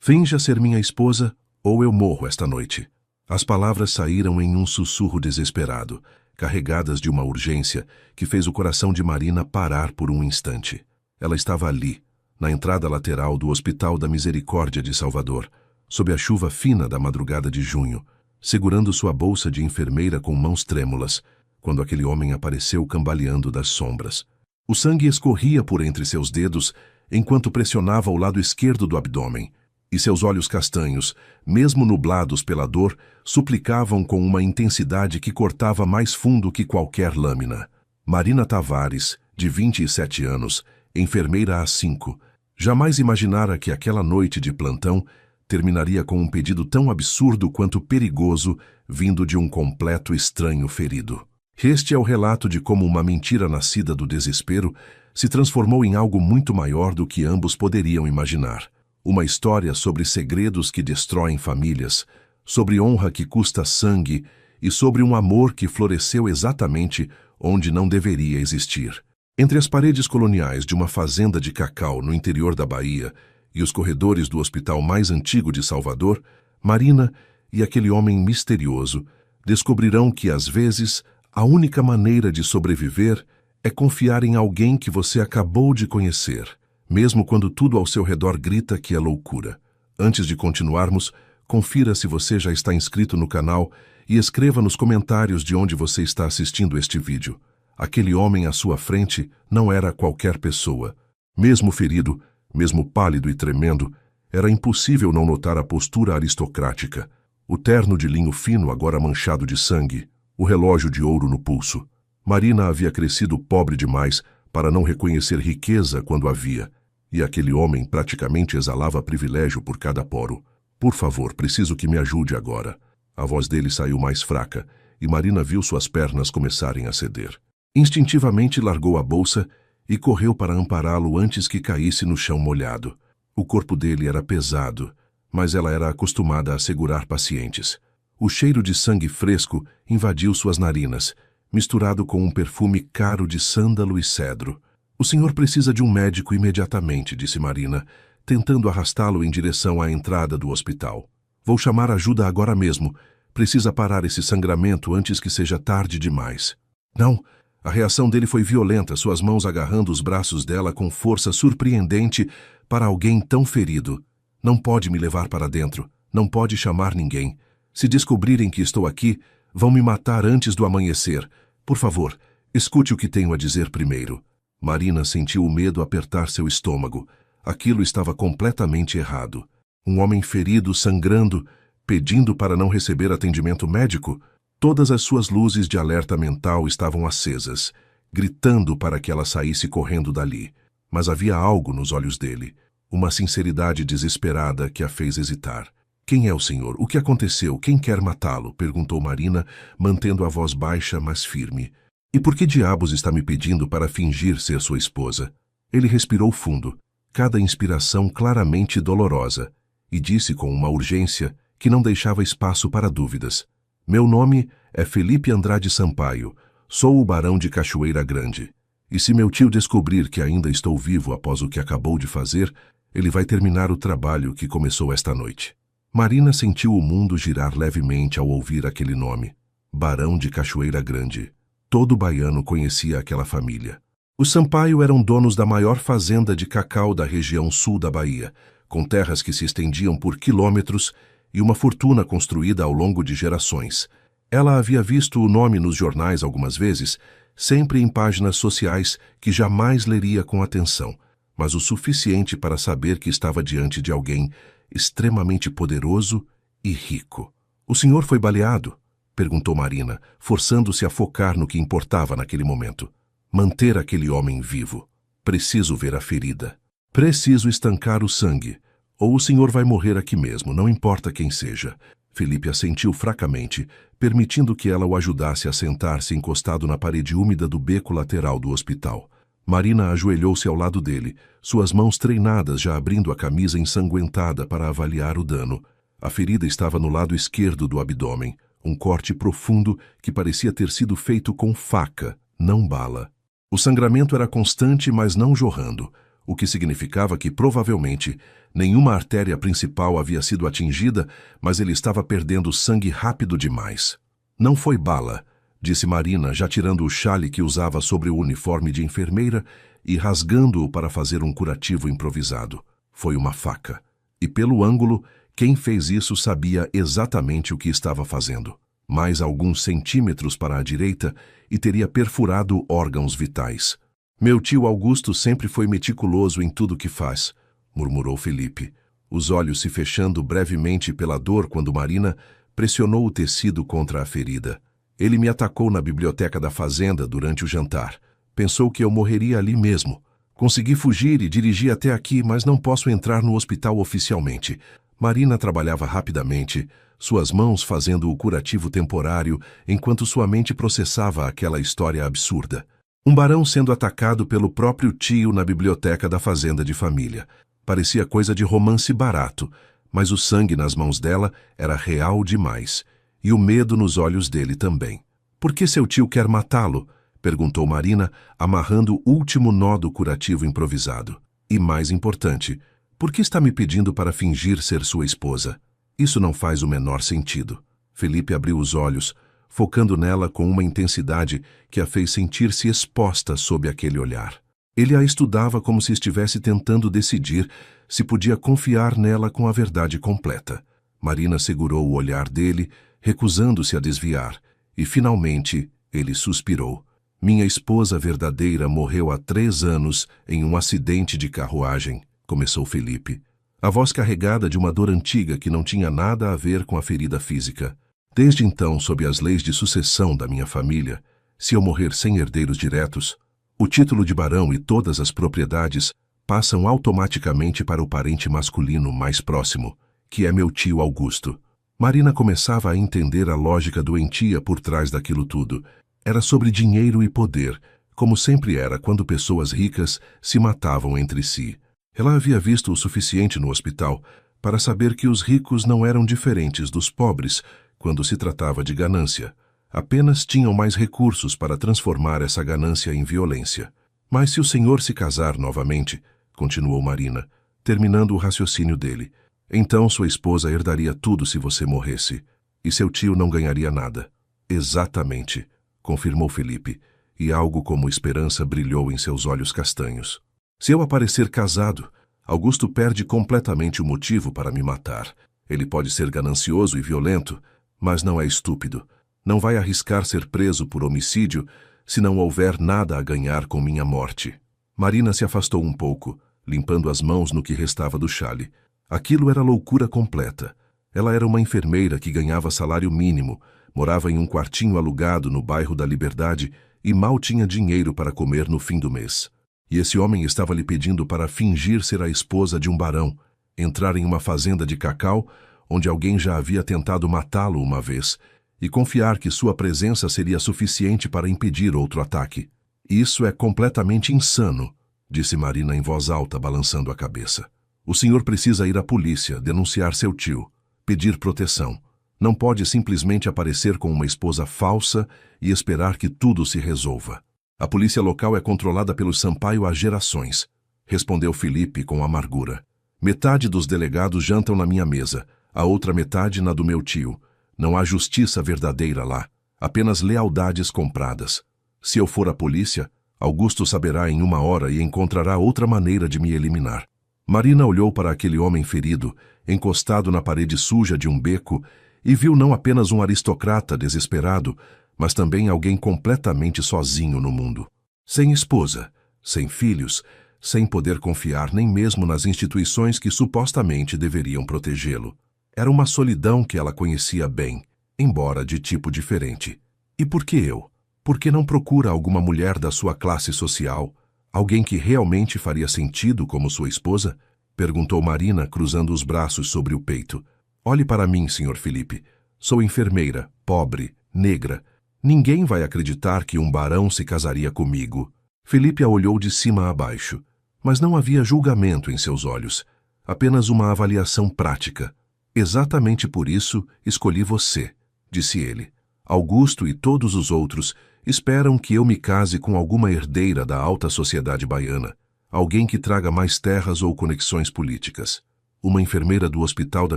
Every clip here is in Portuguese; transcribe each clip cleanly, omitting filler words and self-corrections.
Finja ser minha esposa, ou eu morro esta noite. As palavras saíram em um sussurro desesperado, carregadas de uma urgência que fez o coração de Marina parar por um instante. Ela estava ali, na entrada lateral do Hospital da Misericórdia de Salvador, sob a chuva fina da madrugada de junho, segurando sua bolsa de enfermeira com mãos trêmulas, quando aquele homem apareceu cambaleando das sombras. O sangue escorria por entre seus dedos enquanto pressionava o lado esquerdo do abdômen, e seus olhos castanhos, mesmo nublados pela dor, suplicavam com uma intensidade que cortava mais fundo que qualquer lâmina. Marina Tavares, de 27 anos, enfermeira há 5, jamais imaginara que aquela noite de plantão terminaria com um pedido tão absurdo quanto perigoso vindo de um completo estranho ferido. Este é o relato de como uma mentira nascida do desespero se transformou em algo muito maior do que ambos poderiam imaginar. Uma história sobre segredos que destroem famílias, sobre honra que custa sangue e sobre um amor que floresceu exatamente onde não deveria existir. Entre as paredes coloniais de uma fazenda de cacau no interior da Bahia e os corredores do hospital mais antigo de Salvador, Marina e aquele homem misterioso descobrirão que, às vezes, a única maneira de sobreviver é confiar em alguém que você acabou de conhecer, mesmo quando tudo ao seu redor grita que é loucura. Antes de continuarmos, confira se você já está inscrito no canal e escreva nos comentários de onde você está assistindo este vídeo. Aquele homem à sua frente não era qualquer pessoa. Mesmo ferido, mesmo pálido e tremendo, era impossível não notar a postura aristocrática, o terno de linho fino agora manchado de sangue, o relógio de ouro no pulso. Marina havia crescido pobre demais para não reconhecer riqueza quando a via, e aquele homem praticamente exalava privilégio por cada poro. Por favor, preciso que me ajude agora. A voz dele saiu mais fraca, e Marina viu suas pernas começarem a ceder. Instintivamente largou a bolsa e correu para ampará-lo antes que caísse no chão molhado. O corpo dele era pesado, mas ela era acostumada a segurar pacientes. O cheiro de sangue fresco invadiu suas narinas, misturado com um perfume caro de sândalo e cedro. O senhor precisa de um médico imediatamente, disse Marina, tentando arrastá-lo em direção à entrada do hospital. Vou chamar ajuda agora mesmo. Precisa parar esse sangramento antes que seja tarde demais. Não. A reação dele foi violenta, suas mãos agarrando os braços dela com força surpreendente para alguém tão ferido. Não pode me levar para dentro. Não pode chamar ninguém. Se descobrirem que estou aqui, vão me matar antes do amanhecer. Por favor, escute o que tenho a dizer primeiro. Marina sentiu o medo apertar seu estômago. Aquilo estava completamente errado. Um homem ferido, sangrando, pedindo para não receber atendimento médico? Todas as suas luzes de alerta mental estavam acesas, gritando para que ela saísse correndo dali. Mas havia algo nos olhos dele, uma sinceridade desesperada que a fez hesitar. Quem é o senhor? O que aconteceu? Quem quer matá-lo? Perguntou Marina, mantendo a voz baixa, mas firme. E por que diabos está me pedindo para fingir ser sua esposa? Ele respirou fundo, cada inspiração claramente dolorosa, e disse com uma urgência que não deixava espaço para dúvidas. Meu nome é Felipe Andrade Sampaio, sou o barão de Cachoeira Grande. E se meu tio descobrir que ainda estou vivo após o que acabou de fazer, ele vai terminar o trabalho que começou esta noite. Marina sentiu o mundo girar levemente ao ouvir aquele nome. Barão de Cachoeira Grande. Todo baiano conhecia aquela família. Os Sampaio eram donos da maior fazenda de cacau da região sul da Bahia, com terras que se estendiam por quilômetros e uma fortuna construída ao longo de gerações. Ela havia visto o nome nos jornais algumas vezes, sempre em páginas sociais que jamais leria com atenção, mas o suficiente para saber que estava diante de alguém extremamente poderoso e rico. O senhor foi baleado? Perguntou Marina, forçando-se a focar no que importava naquele momento. Manter aquele homem vivo. Preciso ver a ferida. Preciso estancar o sangue. Ou o senhor vai morrer aqui mesmo, não importa quem seja. Felipe assentiu fracamente, permitindo que ela o ajudasse a sentar-se encostado na parede úmida do beco lateral do hospital. Marina ajoelhou-se ao lado dele, suas mãos treinadas já abrindo a camisa ensanguentada para avaliar o dano. A ferida estava no lado esquerdo do abdômen, um corte profundo que parecia ter sido feito com faca, não bala. O sangramento era constante, mas não jorrando. o que significava que, provavelmente, nenhuma artéria principal havia sido atingida, mas ele estava perdendo sangue rápido demais. Não foi bala, disse Marina, já tirando o xale que usava sobre o uniforme de enfermeira e rasgando-o para fazer um curativo improvisado. Foi uma faca. E pelo ângulo, quem fez isso sabia exatamente o que estava fazendo. Mais alguns centímetros para a direita e teria perfurado órgãos vitais. Meu tio Augusto sempre foi meticuloso em tudo que faz, murmurou Felipe, os olhos se fechando brevemente pela dor quando Marina pressionou o tecido contra a ferida. Ele me atacou na biblioteca da fazenda durante o jantar. Pensou que eu morreria ali mesmo. Consegui fugir e dirigi até aqui, mas não posso entrar no hospital oficialmente. Marina trabalhava rapidamente, suas mãos fazendo o curativo temporário, enquanto sua mente processava aquela história absurda. Um barão sendo atacado pelo próprio tio na biblioteca da fazenda de família. Parecia coisa de romance barato, mas o sangue nas mãos dela era real demais, e o medo nos olhos dele também. Por que seu tio quer matá-lo? Perguntou Marina, amarrando o último nó do curativo improvisado. E mais importante, por que está me pedindo para fingir ser sua esposa? Isso não faz o menor sentido. Felipe abriu os olhos, focando nela com uma intensidade que a fez sentir-se exposta sob aquele olhar. Ele a estudava como se estivesse tentando decidir se podia confiar nela com a verdade completa. Marina segurou o olhar dele, recusando-se a desviar, e finalmente ele suspirou. Minha esposa verdadeira morreu há 3 anos em um acidente de carruagem, começou Felipe, a voz carregada de uma dor antiga que não tinha nada a ver com a ferida física. Desde então, sob as leis de sucessão da minha família, se eu morrer sem herdeiros diretos, o título de barão e todas as propriedades passam automaticamente para o parente masculino mais próximo, que é meu tio Augusto. Marina começava a entender a lógica doentia por trás daquilo tudo. Era sobre dinheiro e poder, como sempre era quando pessoas ricas se matavam entre si. Ela havia visto o suficiente no hospital para saber que os ricos não eram diferentes dos pobres quando se tratava de ganância. Apenas tinham mais recursos para transformar essa ganância em violência. Mas se o senhor se casar novamente, continuou Marina, terminando o raciocínio dele, então sua esposa herdaria tudo se você morresse, e seu tio não ganharia nada. Exatamente, confirmou Felipe, e algo como esperança brilhou em seus olhos castanhos. Se eu aparecer casado, Augusto perde completamente o motivo para me matar. Ele pode ser ganancioso e violento, mas não é estúpido. Não vai arriscar ser preso por homicídio se não houver nada a ganhar com minha morte. Marina se afastou um pouco, limpando as mãos no que restava do xale. Aquilo era loucura completa. Ela era uma enfermeira que ganhava salário mínimo, morava em um quartinho alugado no bairro da Liberdade e mal tinha dinheiro para comer no fim do mês. E esse homem estava lhe pedindo para fingir ser a esposa de um barão, entrar em uma fazenda de cacau, onde alguém já havia tentado matá-lo uma vez, e confiar que sua presença seria suficiente para impedir outro ataque. Isso é completamente insano, disse Marina em voz alta, balançando a cabeça. O senhor precisa ir à polícia, denunciar seu tio, pedir proteção. Não pode simplesmente aparecer com uma esposa falsa e esperar que tudo se resolva. A polícia local é controlada pelo Sampaio há gerações, respondeu Felipe com amargura. Metade dos delegados jantam na minha mesa, a outra metade na do meu tio. Não há justiça verdadeira lá, apenas lealdades compradas. Se eu for à polícia, Augusto saberá em 1 hora e encontrará outra maneira de me eliminar. Marina olhou para aquele homem ferido, encostado na parede suja de um beco, e viu não apenas um aristocrata desesperado, mas também alguém completamente sozinho no mundo. Sem esposa, sem filhos, sem poder confiar nem mesmo nas instituições que supostamente deveriam protegê-lo. Era uma solidão que ela conhecia bem, embora de tipo diferente. E por que eu? Por que não procura alguma mulher da sua classe social, alguém que realmente faria sentido como sua esposa? Perguntou Marina, cruzando os braços sobre o peito. Olhe para mim, Sr. Felipe. Sou enfermeira, pobre, negra. Ninguém vai acreditar que um barão se casaria comigo. Felipe a olhou de cima a baixo, mas não havia julgamento em seus olhos, apenas uma avaliação prática. Exatamente por isso escolhi você, disse ele. Augusto e todos os outros esperam que eu me case com alguma herdeira da alta sociedade baiana, Alguém que traga mais terras ou conexões políticas. Uma enfermeira do Hospital da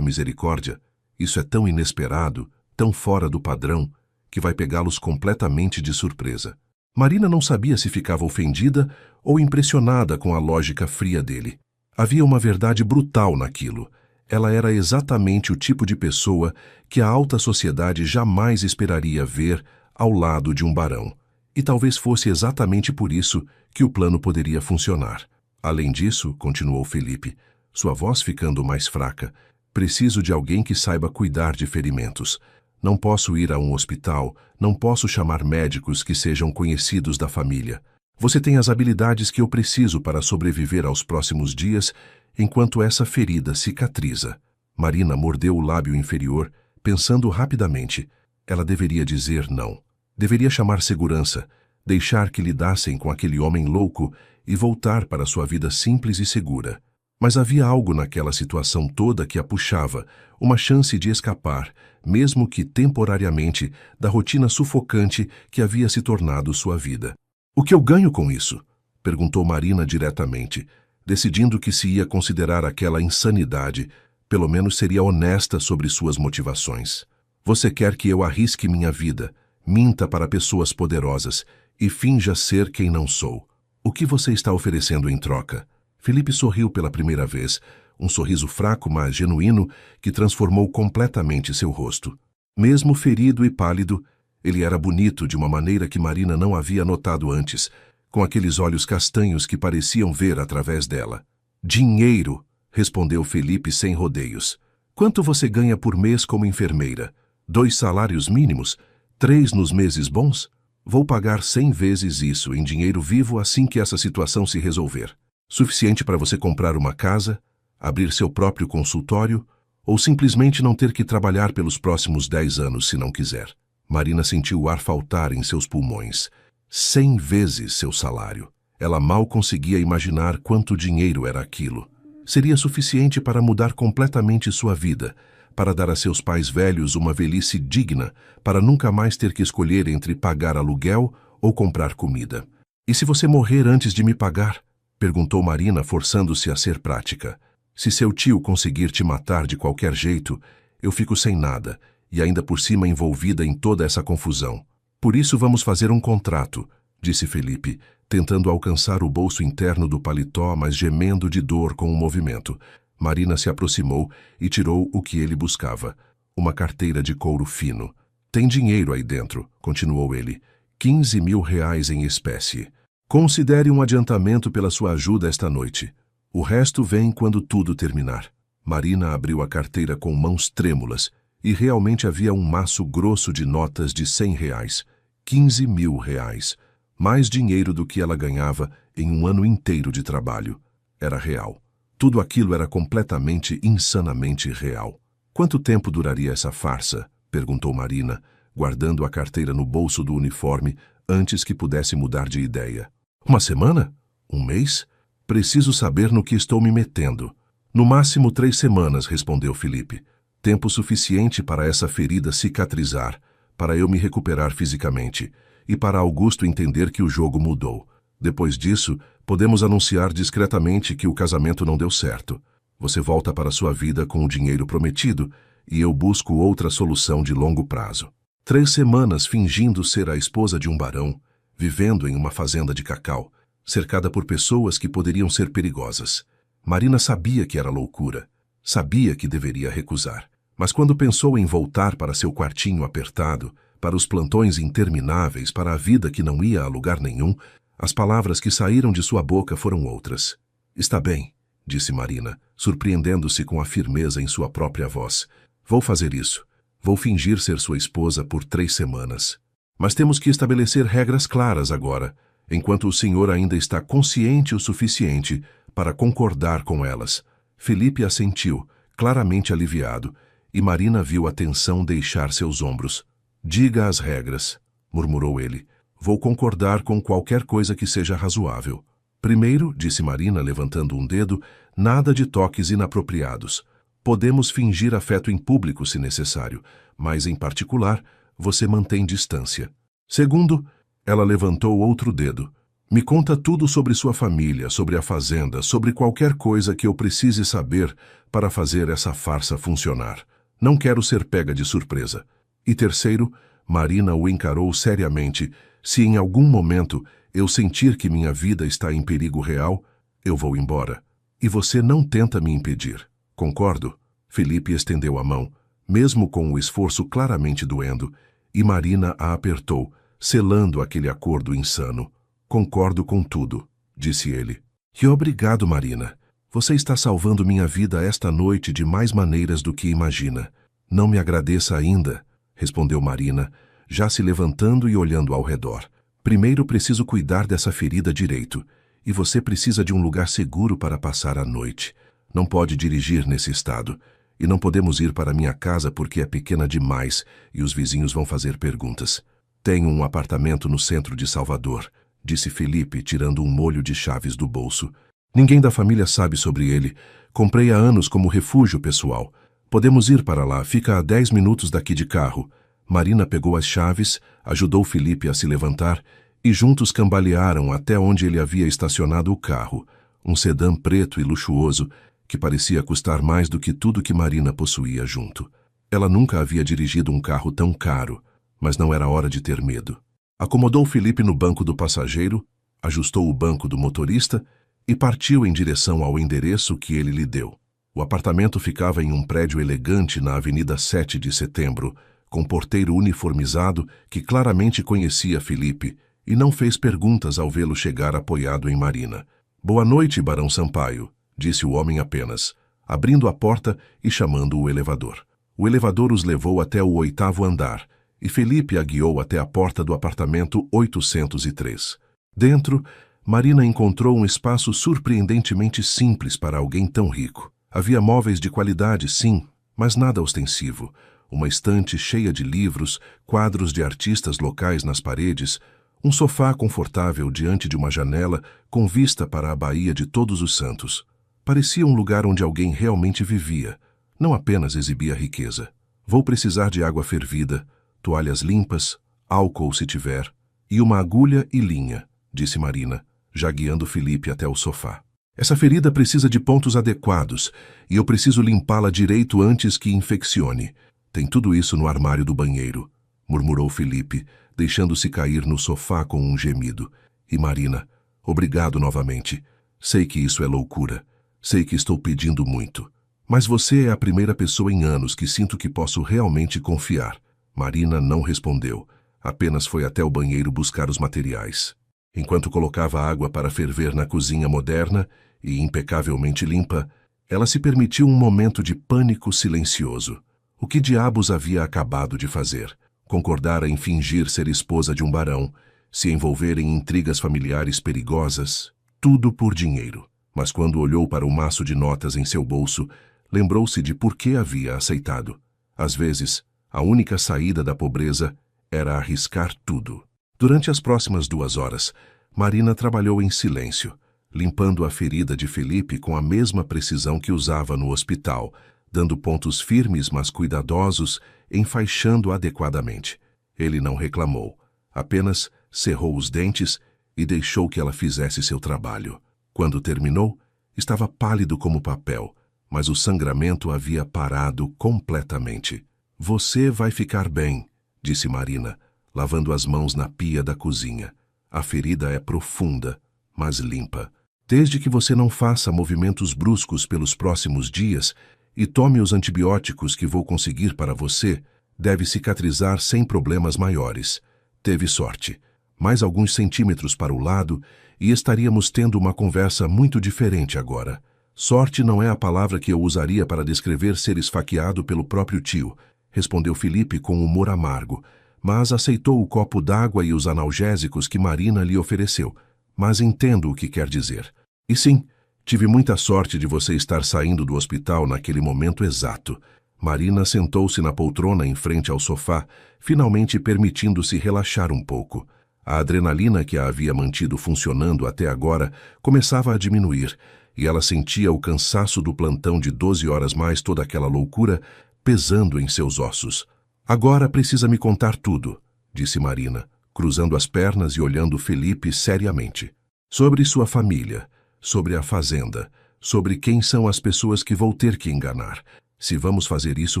Misericórdia. Isso é tão inesperado, tão fora do padrão, que vai pegá-los completamente de surpresa. Marina não sabia se ficava ofendida ou impressionada com a lógica fria dele. Havia uma verdade brutal naquilo. Ela era exatamente o tipo de pessoa que a alta sociedade jamais esperaria ver ao lado de um barão. E talvez fosse exatamente por isso que o plano poderia funcionar. Além disso, continuou Felipe, sua voz ficando mais fraca, preciso de alguém que saiba cuidar de ferimentos. Não posso ir a um hospital, não posso chamar médicos que sejam conhecidos da família. Você tem as habilidades que eu preciso para sobreviver aos próximos dias enquanto essa ferida cicatriza. Marina mordeu o lábio inferior, pensando rapidamente. Ela deveria dizer não. Deveria chamar segurança, deixar que lidassem com aquele homem louco e voltar para sua vida simples e segura. Mas havia algo naquela situação toda que a puxava, uma chance de escapar, mesmo que temporariamente, da rotina sufocante que havia se tornado sua vida. O que eu ganho com isso? Perguntou Marina diretamente, decidindo que se ia considerar aquela insanidade, pelo menos seria honesta sobre suas motivações. Você quer que eu arrisque minha vida, minta para pessoas poderosas e finja ser quem não sou. O que você está oferecendo em troca? Felipe sorriu pela primeira vez, um sorriso fraco, mas genuíno, que transformou completamente seu rosto. Mesmo ferido e pálido, ele era bonito de uma maneira que Marina não havia notado antes, com aqueles olhos castanhos que pareciam ver através dela. Dinheiro, respondeu Felipe sem rodeios. Quanto você ganha por mês como enfermeira? 2 salários mínimos? 3 nos meses bons? Vou pagar 100 vezes isso em dinheiro vivo assim que essa situação se resolver. Suficiente para você comprar uma casa, abrir seu próprio consultório ou simplesmente não ter que trabalhar pelos próximos 10 anos se não quiser. Marina sentiu o ar faltar em seus pulmões. 100 vezes seu salário. Ela mal conseguia imaginar quanto dinheiro era aquilo. Seria suficiente para mudar completamente sua vida, para dar a seus pais velhos uma velhice digna, para nunca mais ter que escolher entre pagar aluguel ou comprar comida. E se você morrer antes de me pagar? Perguntou Marina, forçando-se a ser prática. Se seu tio conseguir te matar de qualquer jeito, eu fico sem nada, e ainda por cima envolvida em toda essa confusão. Por isso vamos fazer um contrato, disse Felipe, tentando alcançar o bolso interno do paletó, mas gemendo de dor com o movimento. Marina se aproximou e tirou o que ele buscava, uma carteira de couro fino. Tem dinheiro aí dentro, continuou ele, 15 mil reais em espécie. Considere um adiantamento pela sua ajuda esta noite. O resto vem quando tudo terminar. Marina abriu a carteira com mãos trêmulas e realmente havia um maço grosso de notas de 100 reais. 15 mil reais. Mais dinheiro do que ela ganhava em um ano inteiro de trabalho. Era real. Tudo aquilo era completamente, insanamente real. Quanto tempo duraria essa farsa? Perguntou Marina, guardando a carteira no bolso do uniforme antes que pudesse mudar de ideia. Uma semana? Um mês? Preciso saber no que estou me metendo. No máximo 3 semanas, respondeu Felipe. Tempo suficiente para essa ferida cicatrizar, para eu me recuperar fisicamente e para Augusto entender que o jogo mudou. Depois disso, podemos anunciar discretamente que o casamento não deu certo. Você volta para sua vida com o dinheiro prometido e eu busco outra solução de longo prazo. 3 semanas fingindo ser a esposa de um barão, vivendo em uma fazenda de cacau, cercada por pessoas que poderiam ser perigosas. Marina sabia que era loucura, sabia que deveria recusar. Mas quando pensou em voltar para seu quartinho apertado, para os plantões intermináveis, para a vida que não ia a lugar nenhum, as palavras que saíram de sua boca foram outras. Está bem, disse Marina, surpreendendo-se com a firmeza em sua própria voz. Vou fazer isso. Vou fingir ser sua esposa por 3 semanas. Mas temos que estabelecer regras claras agora, enquanto o senhor ainda está consciente o suficiente para concordar com elas. Felipe assentiu, claramente aliviado, e Marina viu a tensão deixar seus ombros. Diga as regras, murmurou ele. Vou concordar com qualquer coisa que seja razoável. Primeiro, disse Marina, levantando um dedo, nada de toques inapropriados. Podemos fingir afeto em público se necessário, mas, em particular, você mantém distância. Segundo, ela levantou outro dedo. Me conta tudo sobre sua família, sobre a fazenda, sobre qualquer coisa que eu precise saber para fazer essa farsa funcionar. Não quero ser pega de surpresa. E terceiro, Marina o encarou seriamente. Se em algum momento eu sentir que minha vida está em perigo real, eu vou embora. E você não tenta me impedir. Concordo? Felipe estendeu a mão, mesmo com o esforço claramente doendo, e Marina a apertou, selando aquele acordo insano. Concordo com tudo, disse ele. E obrigado, Marina. Você está salvando minha vida esta noite de mais maneiras do que imagina. Não me agradeça ainda, respondeu Marina, já se levantando e olhando ao redor. Primeiro preciso cuidar dessa ferida direito, e você precisa de um lugar seguro para passar a noite. Não pode dirigir nesse estado, e não podemos ir para minha casa porque é pequena demais e os vizinhos vão fazer perguntas. Tenho um apartamento no centro de Salvador, disse Felipe, tirando um molho de chaves do bolso. Ninguém da família sabe sobre ele. Comprei há anos como refúgio pessoal. Podemos ir para lá, fica a 10 minutos daqui de carro. Marina pegou as chaves, ajudou Felipe a se levantar e juntos cambalearam até onde ele havia estacionado o carro, um sedã preto e luxuoso que parecia custar mais do que tudo que Marina possuía junto. Ela nunca havia dirigido um carro tão caro, mas não era hora de ter medo. Acomodou Felipe no banco do passageiro, ajustou o banco do motorista e partiu em direção ao endereço que ele lhe deu. O apartamento ficava em um prédio elegante na Avenida 7 de Setembro, com porteiro uniformizado que claramente conhecia Felipe e não fez perguntas ao vê-lo chegar apoiado em Marina. Boa noite, Barão Sampaio, disse o homem apenas, abrindo a porta e chamando o elevador. O elevador os levou até o 8º andar e Felipe a guiou até a porta do apartamento 803. Dentro, Marina encontrou um espaço surpreendentemente simples para alguém tão rico. Havia móveis de qualidade, sim, mas nada ostensivo. Uma estante cheia de livros, quadros de artistas locais nas paredes, um sofá confortável diante de uma janela com vista para a Baía de Todos os Santos. Parecia um lugar onde alguém realmente vivia, não apenas exibia riqueza. Vou precisar de água fervida, toalhas limpas, álcool se tiver, e uma agulha e linha, disse Marina, já guiando Felipe até o sofá. Essa ferida precisa de pontos adequados, e eu preciso limpá-la direito antes que infeccione. Tem tudo isso no armário do banheiro, murmurou Felipe, deixando-se cair no sofá com um gemido. E Marina, obrigado novamente. Sei que isso é loucura. Sei que estou pedindo muito. Mas você é a primeira pessoa em anos que sinto que posso realmente confiar. Marina não respondeu. Apenas foi até o banheiro buscar os materiais. Enquanto colocava água para ferver na cozinha moderna e impecavelmente limpa, ela se permitiu um momento de pânico silencioso. O que diabos havia acabado de fazer? Concordara em fingir ser esposa de um barão, se envolver em intrigas familiares perigosas, tudo por dinheiro. Mas quando olhou para o maço de notas em seu bolso, lembrou-se de por que havia aceitado. Às vezes, a única saída da pobreza era arriscar tudo. Durante as próximas 2 horas, Marina trabalhou em silêncio, limpando a ferida de Felipe com a mesma precisão que usava no hospital, dando pontos firmes mas cuidadosos, enfaixando adequadamente. Ele não reclamou, apenas cerrou os dentes e deixou que ela fizesse seu trabalho. Quando terminou, estava pálido como papel, mas o sangramento havia parado completamente. Você vai ficar bem, disse Marina, lavando as mãos na pia da cozinha. A ferida é profunda, mas limpa. Desde que você não faça movimentos bruscos pelos próximos dias e tome os antibióticos que vou conseguir para você, deve cicatrizar sem problemas maiores. Teve sorte. Mais alguns centímetros para o lado e estaríamos tendo uma conversa muito diferente agora. Sorte não é a palavra que eu usaria para descrever ser esfaqueado pelo próprio tio, respondeu Felipe com humor amargo, mas aceitou o copo d'água e os analgésicos que Marina lhe ofereceu. Mas entendo o que quer dizer. E sim, tive muita sorte de você estar saindo do hospital naquele momento exato. Marina sentou-se na poltrona em frente ao sofá, finalmente permitindo-se relaxar um pouco. A adrenalina que a havia mantido funcionando até agora começava a diminuir, e ela sentia o cansaço do plantão de 12 horas mais toda aquela loucura pesando em seus ossos. Agora precisa me contar tudo, disse Marina, cruzando as pernas e olhando Felipe seriamente. Sobre sua família, sobre a fazenda, sobre quem são as pessoas que vou ter que enganar. Se vamos fazer isso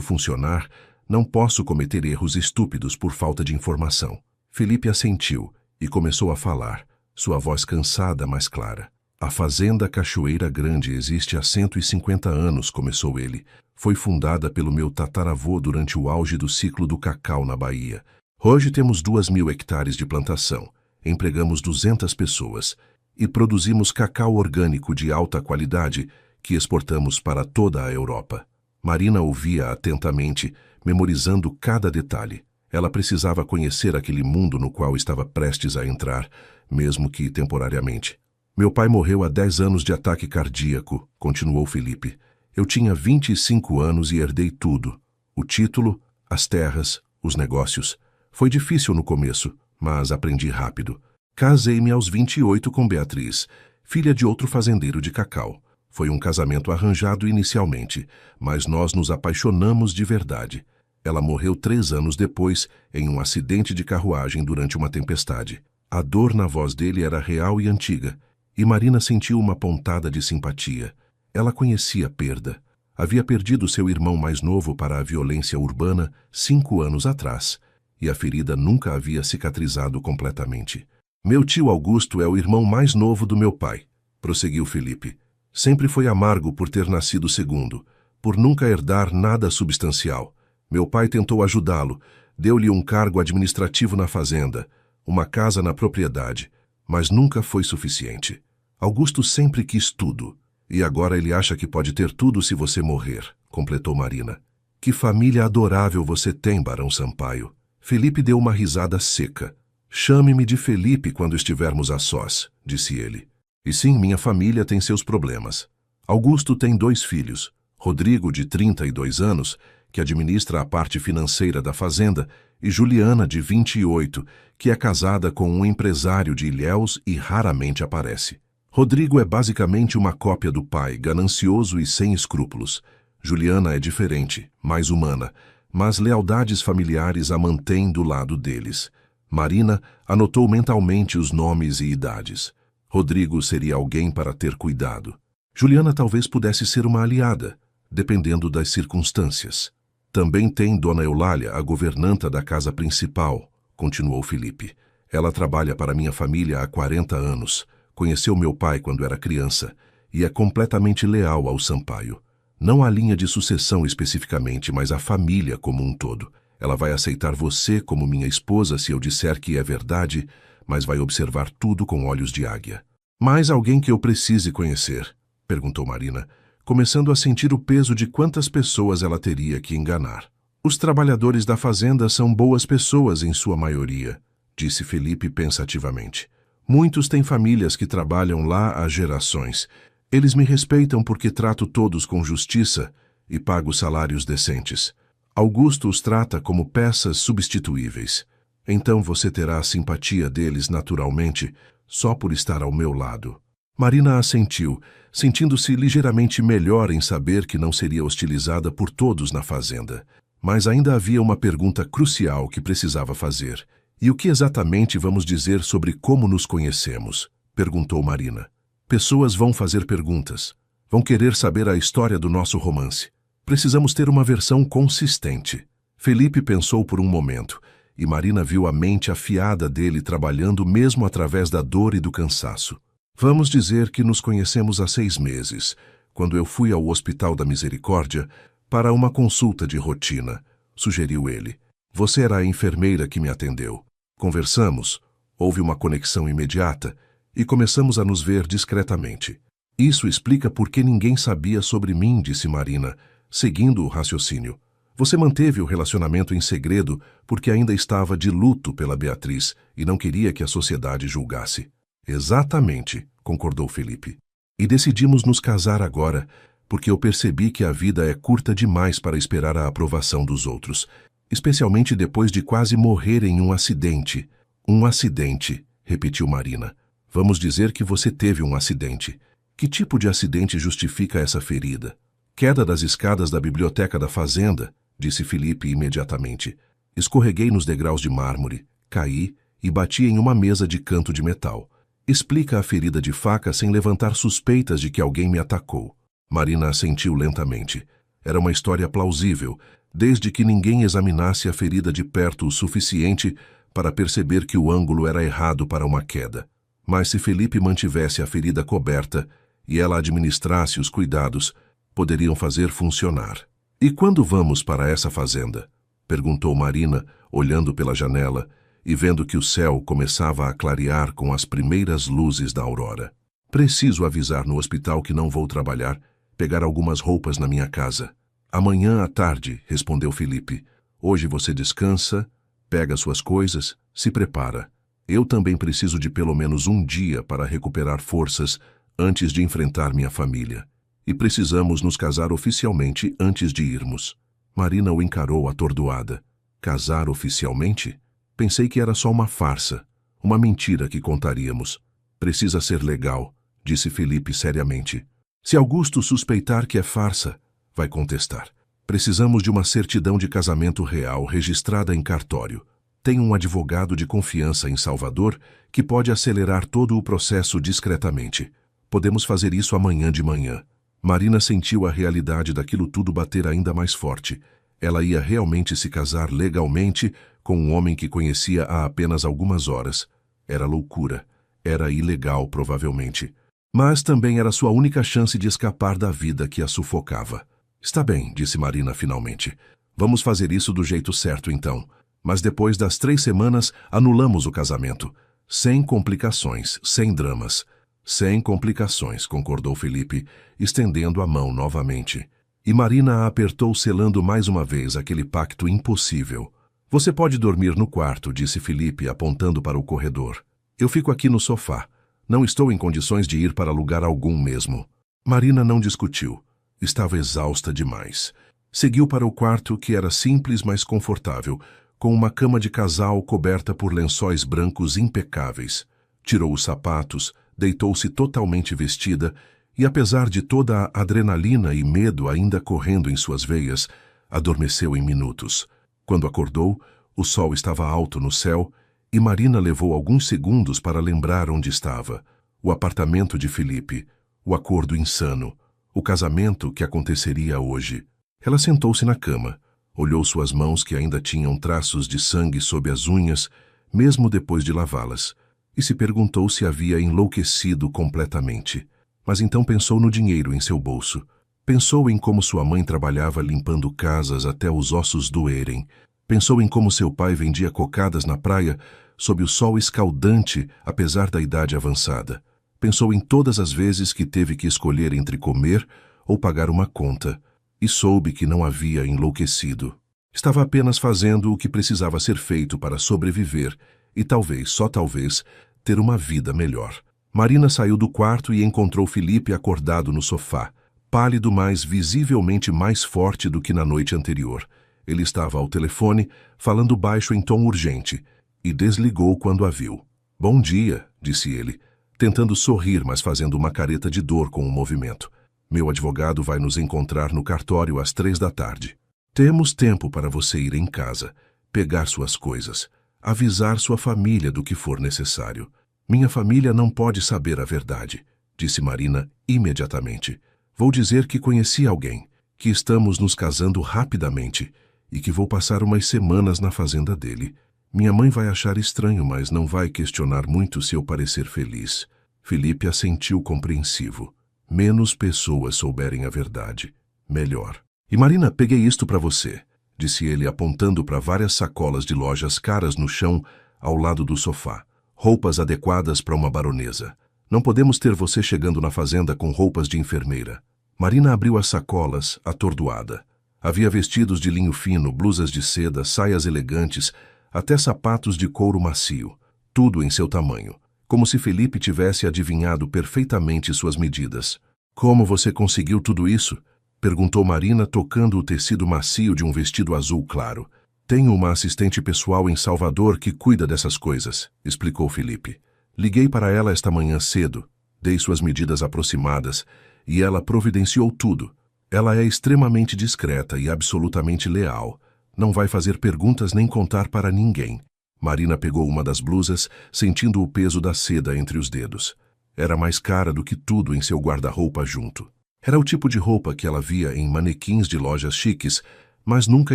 funcionar, não posso cometer erros estúpidos por falta de informação. Felipe assentiu e começou a falar, sua voz cansada, mas clara. A fazenda Cachoeira Grande existe há 150 anos, começou ele. Foi fundada pelo meu tataravô durante o auge do ciclo do cacau na Bahia. Hoje temos 2.000 hectares de plantação, empregamos 200 pessoas e produzimos cacau orgânico de alta qualidade que exportamos para toda a Europa. Marina ouvia atentamente, memorizando cada detalhe. Ela precisava conhecer aquele mundo no qual estava prestes a entrar, mesmo que temporariamente. Meu pai morreu há 10 anos de ataque cardíaco, continuou Felipe. Eu tinha 25 anos e herdei tudo. O título, as terras, os negócios. Foi difícil no começo, mas aprendi rápido. Casei-me aos 28 com Beatriz, filha de outro fazendeiro de cacau. Foi um casamento arranjado inicialmente, mas nós nos apaixonamos de verdade. Ela morreu 3 anos depois, em um acidente de carruagem durante uma tempestade. A dor na voz dele era real e antiga, e Marina sentiu uma pontada de simpatia. Ela conhecia a perda. Havia perdido seu irmão mais novo para a violência urbana 5 anos atrás, e a ferida nunca havia cicatrizado completamente. Meu tio Augusto é o irmão mais novo do meu pai, prosseguiu Felipe. Sempre foi amargo por ter nascido segundo, por nunca herdar nada substancial. Meu pai tentou ajudá-lo, deu-lhe um cargo administrativo na fazenda, uma casa na propriedade, mas nunca foi suficiente. Augusto sempre quis tudo, e agora ele acha que pode ter tudo se você morrer, completou Marina. Que família adorável você tem, Barão Sampaio. Felipe deu uma risada seca. Chame-me de Felipe quando estivermos a sós, disse ele. E sim, minha família tem seus problemas. Augusto tem 2 filhos, Rodrigo, de 32 anos, que administra a parte financeira da fazenda, e Juliana, de 28, que é casada com um empresário de Ilhéus e raramente aparece. Rodrigo é basicamente uma cópia do pai, ganancioso e sem escrúpulos. Juliana é diferente, mais humana, mas lealdades familiares a mantêm do lado deles. Marina anotou mentalmente os nomes e idades. Rodrigo seria alguém para ter cuidado. Juliana talvez pudesse ser uma aliada, dependendo das circunstâncias. Também tem Dona Eulália, a governanta da casa principal, continuou Felipe. Ela trabalha para minha família há 40 anos, conheceu meu pai quando era criança e é completamente leal ao Sampaio. Não a linha de sucessão especificamente, mas a família como um todo. Ela vai aceitar você como minha esposa se eu disser que é verdade, mas vai observar tudo com olhos de águia. Mais alguém que eu precise conhecer? Perguntou Marina, começando a sentir o peso de quantas pessoas ela teria que enganar. Os trabalhadores da fazenda são boas pessoas em sua maioria, disse Felipe pensativamente. Muitos têm famílias que trabalham lá há gerações. Eles me respeitam porque trato todos com justiça e pago salários decentes. Augusto os trata como peças substituíveis. Então você terá a simpatia deles naturalmente, só por estar ao meu lado. Marina assentiu, sentindo-se ligeiramente melhor em saber que não seria hostilizada por todos na fazenda. Mas ainda havia uma pergunta crucial que precisava fazer. E o que exatamente vamos dizer sobre como nos conhecemos? Perguntou Marina. Pessoas vão fazer perguntas. Vão querer saber a história do nosso romance. Precisamos ter uma versão consistente. Felipe pensou por um momento, e Marina viu a mente afiada dele trabalhando mesmo através da dor e do cansaço. Vamos dizer que nos conhecemos há 6 meses, quando eu fui ao Hospital da Misericórdia para uma consulta de rotina, sugeriu ele. Você era a enfermeira que me atendeu. Conversamos, houve uma conexão imediata e começamos a nos ver discretamente. Isso explica por que ninguém sabia sobre mim, disse Marina, seguindo o raciocínio. Você manteve o relacionamento em segredo porque ainda estava de luto pela Beatriz e não queria que a sociedade julgasse. Exatamente, concordou Felipe. E decidimos nos casar agora, porque eu percebi que a vida é curta demais para esperar a aprovação dos outros, especialmente depois de quase morrer em um acidente. Um acidente, repetiu Marina. Vamos dizer que você teve um acidente. Que tipo de acidente justifica essa ferida? Queda das escadas da biblioteca da fazenda, disse Felipe imediatamente. Escorreguei nos degraus de mármore, caí e bati em uma mesa de canto de metal. Explica a ferida de faca sem levantar suspeitas de que alguém me atacou. Marina assentiu lentamente. Era uma história plausível, desde que ninguém examinasse a ferida de perto o suficiente para perceber que o ângulo era errado para uma queda. Mas se Felipe mantivesse a ferida coberta e ela administrasse os cuidados, poderiam fazer funcionar. E quando vamos para essa fazenda? Perguntou Marina, olhando pela janela e vendo que o céu começava a clarear com as primeiras luzes da aurora. Preciso avisar no hospital que não vou trabalhar, pegar algumas roupas na minha casa. Amanhã à tarde, respondeu Felipe. Hoje você descansa, pega suas coisas, se prepara. Eu também preciso de pelo menos um dia para recuperar forças antes de enfrentar minha família. E precisamos nos casar oficialmente antes de irmos. Marina o encarou atordoada. Casar oficialmente? Pensei que era só uma farsa, uma mentira que contaríamos. Precisa ser legal, disse Felipe seriamente. Se Augusto suspeitar que é farsa, vai contestar. Precisamos de uma certidão de casamento real registrada em cartório. Tem um advogado de confiança em Salvador que pode acelerar todo o processo discretamente. Podemos fazer isso amanhã de manhã. Marina sentiu a realidade daquilo tudo bater ainda mais forte. Ela ia realmente se casar legalmente com um homem que conhecia há apenas algumas horas. Era loucura. Era ilegal, provavelmente. Mas também era sua única chance de escapar da vida que a sufocava. Está bem, disse Marina finalmente. Vamos fazer isso do jeito certo, então. Mas depois das 3 semanas, anulamos o casamento. Sem complicações, sem dramas. Sem complicações, concordou Felipe, estendendo a mão novamente. E Marina a apertou, selando mais uma vez aquele pacto impossível. Você pode dormir no quarto, disse Felipe, apontando para o corredor. Eu fico aqui no sofá. Não estou em condições de ir para lugar algum mesmo. Marina não discutiu. Estava exausta demais. Seguiu para o quarto, que era simples, mas confortável, com uma cama de casal coberta por lençóis brancos impecáveis. Tirou os sapatos, deitou-se totalmente vestida e, apesar de toda a adrenalina e medo ainda correndo em suas veias, adormeceu em minutos. Quando acordou, o sol estava alto no céu e Marina levou alguns segundos para lembrar onde estava. O apartamento de Felipe, o acordo insano, o casamento que aconteceria hoje. Ela sentou-se na cama, olhou suas mãos que ainda tinham traços de sangue sob as unhas, mesmo depois de lavá-las, e se perguntou se havia enlouquecido completamente. Mas então pensou no dinheiro em seu bolso. Pensou em como sua mãe trabalhava limpando casas até os ossos doerem. Pensou em como seu pai vendia cocadas na praia sob o sol escaldante, apesar da idade avançada. Pensou em todas as vezes que teve que escolher entre comer ou pagar uma conta, e soube que não havia enlouquecido. Estava apenas fazendo o que precisava ser feito para sobreviver e talvez, só talvez, ter uma vida melhor. Marina saiu do quarto e encontrou Felipe acordado no sofá, pálido, mas visivelmente mais forte do que na noite anterior. Ele estava ao telefone, falando baixo em tom urgente, e desligou quando a viu. Bom dia, disse ele, tentando sorrir, mas fazendo uma careta de dor com o movimento. Meu advogado vai nos encontrar no cartório às 3 da tarde. Temos tempo para você ir em casa, pegar suas coisas, avisar sua família do que for necessário. Minha família não pode saber a verdade, disse Marina imediatamente. Vou dizer que conheci alguém, que estamos nos casando rapidamente e que vou passar umas semanas na fazenda dele. Minha mãe vai achar estranho, mas não vai questionar muito se eu parecer feliz. Felipe assentiu compreensivo. Menos pessoas souberem a verdade, melhor. E Marina, peguei isto para você, disse ele apontando para várias sacolas de lojas caras no chão ao lado do sofá. Roupas adequadas para uma baronesa. Não podemos ter você chegando na fazenda com roupas de enfermeira. Marina abriu as sacolas, atordoada. Havia vestidos de linho fino, blusas de seda, saias elegantes, até sapatos de couro macio, tudo em seu tamanho, como se Felipe tivesse adivinhado perfeitamente suas medidas. Como você conseguiu tudo isso? Perguntou Marina, tocando o tecido macio de um vestido azul claro. Tenho uma assistente pessoal em Salvador que cuida dessas coisas, explicou Felipe. Liguei para ela esta manhã cedo, dei suas medidas aproximadas e ela providenciou tudo. Ela é extremamente discreta e absolutamente leal. Não vai fazer perguntas nem contar para ninguém. Marina pegou uma das blusas, sentindo o peso da seda entre os dedos. Era mais cara do que tudo em seu guarda-roupa junto. Era o tipo de roupa que ela via em manequins de lojas chiques, mas nunca